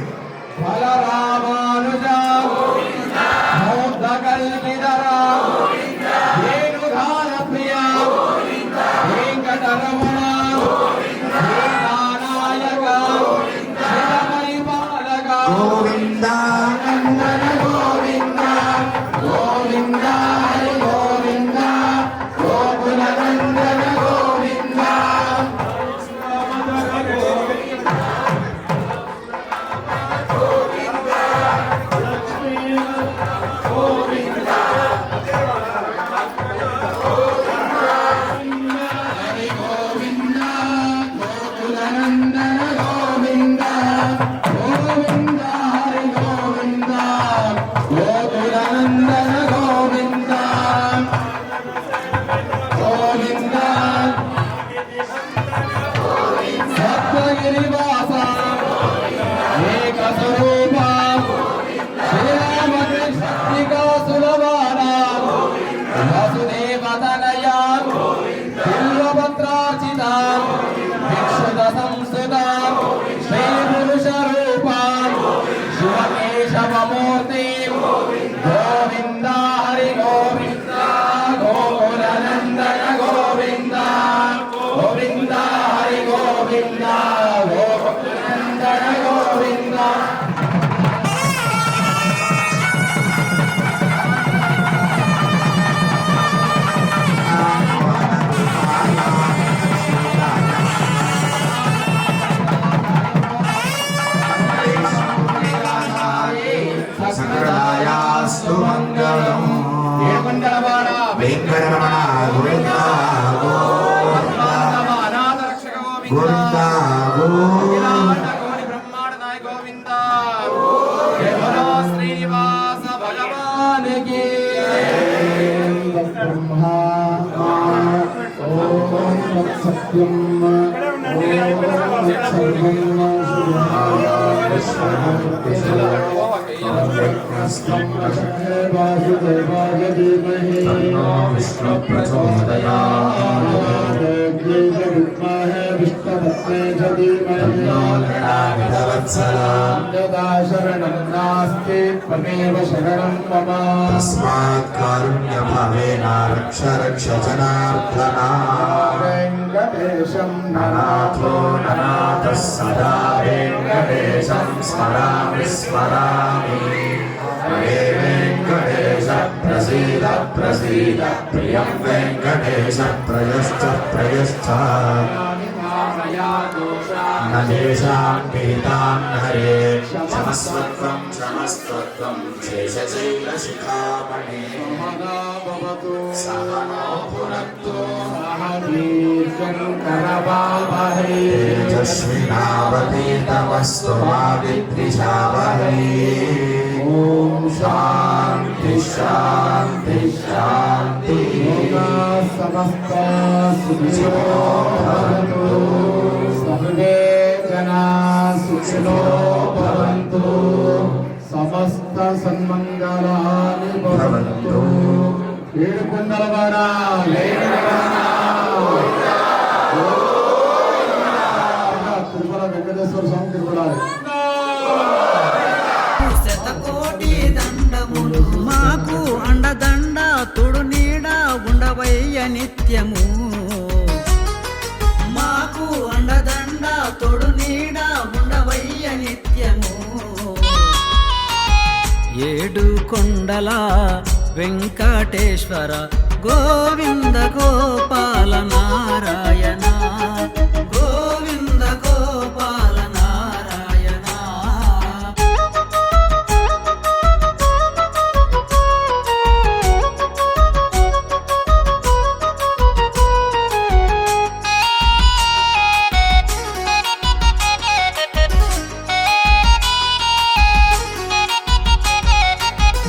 బలరామానుజ బౌద్ధ కల్కిధర వేణుగాన ప్రియ వెంకటరమణ నాయక శివపరిపాలక గోవింద నందన గోవింద గోవింద హరి గోవింద గోకులనందన గోవింద గోవింద గోకులనందన గోవింద గోవింద హరి గోవింద గోకులనందన గోవింద గోవింద సప్తగిరివాస ఏకస్వరూప శ్రీరామకృష్ణికా సులభాన వసుదేవతనయ బిల్వపత్రార్చిత విక్షుత సంస్థిత శ్రీ పురుష రూప శివకేశవమూర్తి గోవింద హరి గోవింద గోకులనందన గోవింద గోవింద హరి గోవింద గోకులనందన గోవింద సకలాయాస్తు మంగళం. ఏడుకొండలవాడ వెంకటరమణ గోవింద గోవింద అనాథ రక్షక గోవింద గోవింద. కోటి బ్రహ్మాండ నాయ గోవింద కేవల శ్రీనివాస భగవానికి బ్రహ్మా ఓం సత్యం వాసుదేవాయ ధీమహి విష్ణు ప్రచోదయాత్. విద్మహే విష్ణుపత్నే చ ధీమహి యదా శరణం నాస్తి త్వమేవ శరణం మమ తస్మాత్ కారుణ్యభావేన రక్ష రక్ష జనార్దన. వెంకటేశం ననాథో ననాథः సదా వెంకటేశం స్మరామి స్మరామి. హే వెంకటేశ ప్రసీద ప్రసీద ప్రియం వెంకటేశ ప్రయశ్చ ప్రయశ్చ. నదేశాం పీతాం హరే క్షమస్వత్వం క్షమస్వత్వం శేషశైలశిఖామణి. సహనో భునక్తు शङ्करवावहै तेजस्विनावतीतमस्तु मा विद्विषावहै। ॐ शान्ति शान्ति शान्ति समस्त सुखिनो भवन्तु सर्वे जना सुखिनो भवन्तु समस्त सन्मङ्गलानि भवन्तु ఏడుకొండలవాడ తిరుమల వెంకటేశ్వర స్వామి తిరుమల శతకోటి దండములు మాకు అండదండ తోడు నీడ ఉండవయ్య నిత్యము మాకు అండదండ తోడు నీడ ఉండవయ్య నిత్యము ఏడు కొండల వెంకటేశ్వర గోవింద గోపాల నారాయణ గోవింద గోపాల నారాయణ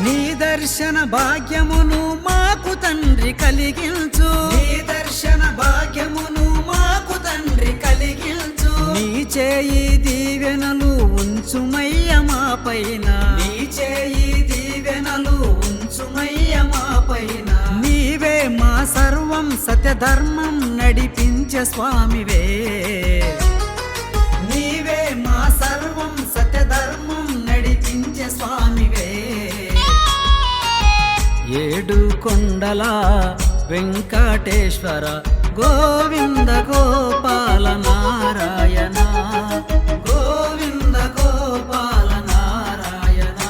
నీ దర్శన భాగ్యమును మాకు తండ్రి కలిగించు నీ దర్శన భాగ్యమును మాకు తండ్రి కలిగించు నీ చేయి దీవెనలు ఉంచుమయ్య మా పైన నీ చేయి దీవెనలు ఉంచుమయ్య మా పైన నీవే మా సర్వం సత్యధర్మం నడిపించే స్వామివే నీవే మా సర్వం సత్యధర్మం నడిపించే స్వామివే ఏడు కొండల వెంకటేశ్వర గోవింద గోపాల నారాయణ గోవింద గోపాల నారాయణ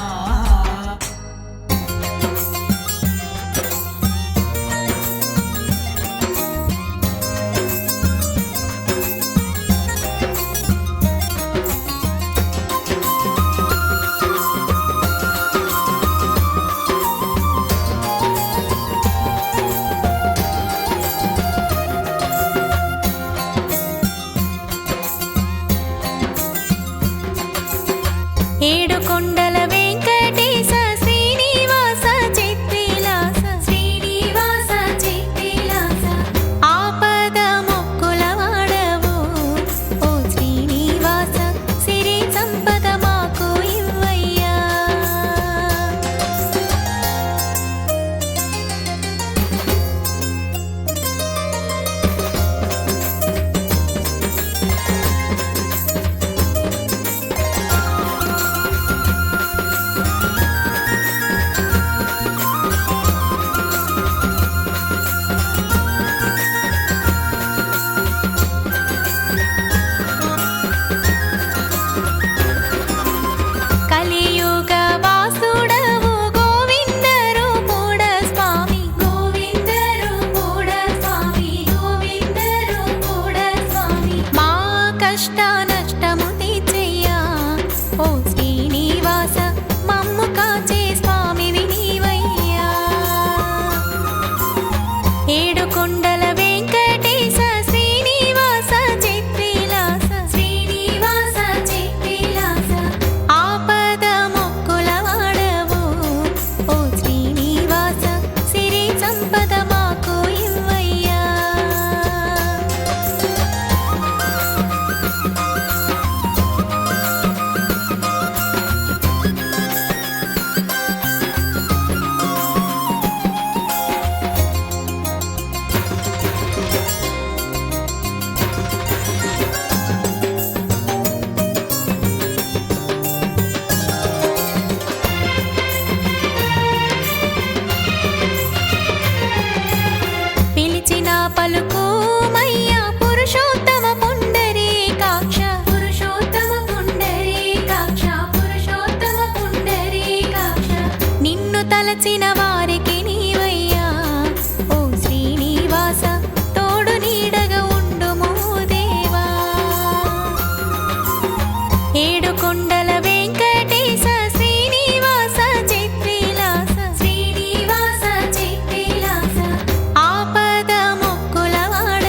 ఏడు కొండల వెంకటేశ శ్రీనివాస చిత్విలాస శ్రీనివాస చిత్విలాస ఆపద మొక్కుల వాడవు ఓ శ్రీనివాస సిరి సంపద మాకు ఇవ్వయ్యా కలియుగ వాసుడవు గోవింద రూపుడ స్వామి గోవింద రూపుడ స్వామి గోవింద రూపుడ స్వామి మా కష్ట నష్టము తీర్చెయ్యా ఓ శ్రీనివాస మమ్ము కాచే స్వామి వినివయ్యా ఏడు కొండల వెంకటేశ శ్రీనివాస చిత్విలాస శ్రీనివాస చిత్విలాస ఆపద మొక్కుల వాడవు ఓ శ్రీనివాస సిరి సంపద మాకు ఇవ్వయ్యా పిలిచిన పలుకుమయ్యా పురుషోత్తమ పుండరీకాక్ష పురుషోత్తమ పుండరీకాక్ష పురుషోత్తమ పుండరీకాక్ష నిన్ను తలచిన వారికి నీవయ్యా ఓ శ్రీనివాస తోడు నీడగా ఉండుము దేవా ఏడు కొండల వెంకటేశ శ్రీనివాస చిత్విలాస శ్రీనివాస చిత్విలాస ఆపద మొక్కుల వాడ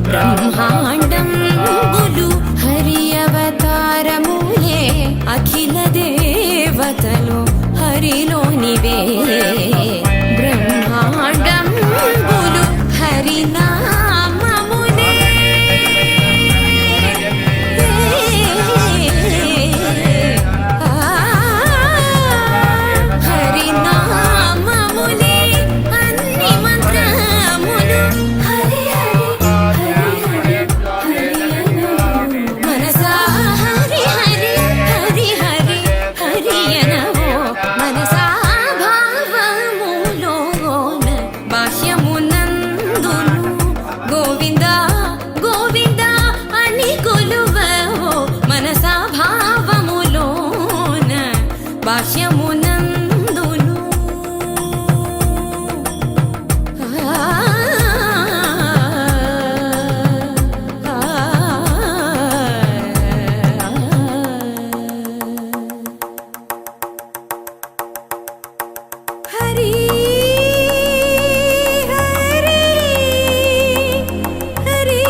బ్రహ్మాండంబులు హరి అవతారములే అఖిల దేవతలు హరిలోనివే బ్రహ్మాండంబులు హరినామమునే హరినామములే అన్ని మంత్రములు హరి హరి హరి హరి మనసా హరి హరి హరి హరి హరి అనవో మనసా భావములోన బాహ్యమునందును గోవింద గోవింద అని కొలువవో మనసా భావములోన బాహ్యమునందును హరి హరి హరి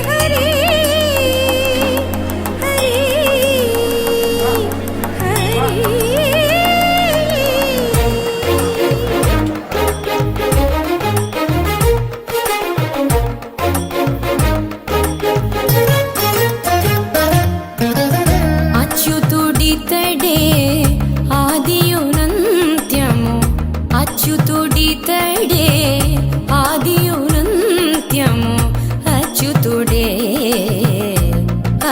హరి హరి అచ్యుతుడితడే ఆదియునంత్యము అచ్యుతుడితడే ఆదియునంత్యము అచ్యుతుడే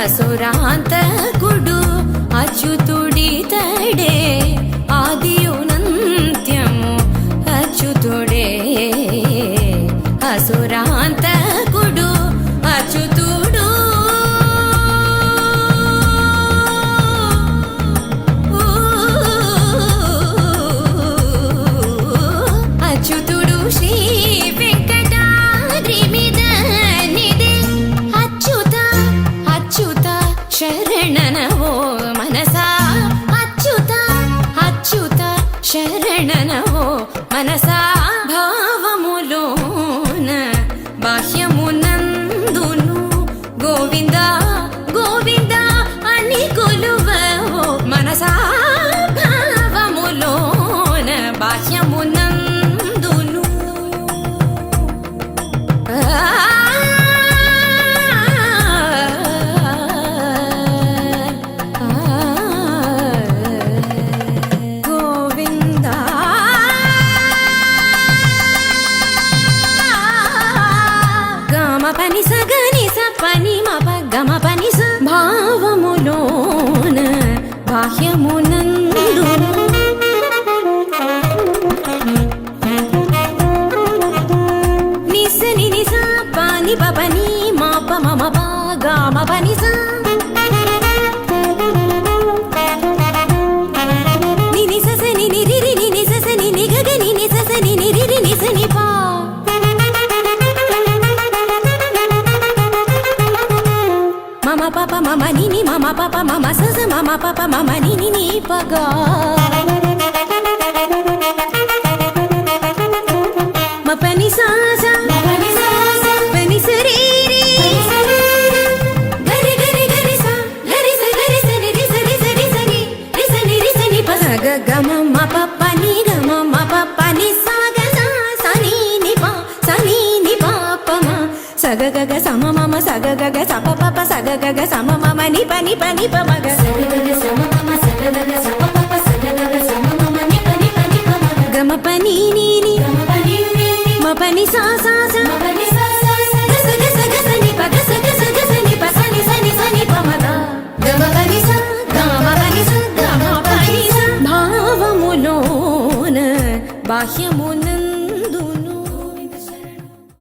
అసురాంతకుడు అచ్యుతుడితడే ఆదియునంత్యము అచ్యుతుడే అసురాంతకుడు అచ్యుతుడు అచ్యుతుడు శ్రీ వెంకటాద్రి మీద నిదే అచ్యుత అచ్యుత శరణనవో మనసా అచ్యుత అచ్యుత శరణనవో మనసా భావములోన బాహ్యమునందును గోవింద గోవింద అని కొలువవో మనసా భావములోన బాహ్యమునందును గోవింద గమ పని సగని స పని మప గమ పని స భావములోన బాహ్యమునందును నిసని నిస పాని పని మాప మమ పా గమ పని స నిని సస నిని రిరి నిని సస నిని గగ నిని సస నిని రిరి నిస ని పా మమ పాప మమ నిని మమ పాప మమ సస మమ పాప మమ నిని ని పగా మపని సాస పని సరీరి గరి గరి గరి స గరి స గరి స రి స రి స రి స ని రి స ని రి స ని ప స గ గ మ మ ప ప ని గ మ మ ప ప ని స గ స స ని ని ప స ని ని ప ప మ స గ గ గ స మ మ మ స గ గ గ స ప ప ప స గ గ గ స మ మ మ ని ప ని ప ని ప మ గ స గ గ గ స మ మ మ స గ గ గ స ప ప ప స గ గ గ స మ మ మ ని ప ని ప ని ప మ గ గ మ ప ని ని ని మ ప ని స స స మ ప ని స స స గ స గ స గ స ని ప గ స గ స గ స ని ప స ని స ని స ని ప మ గ గ మ ప ని స గ మ ప ని స గ మ ప ని స భావములోన బాహ్యమున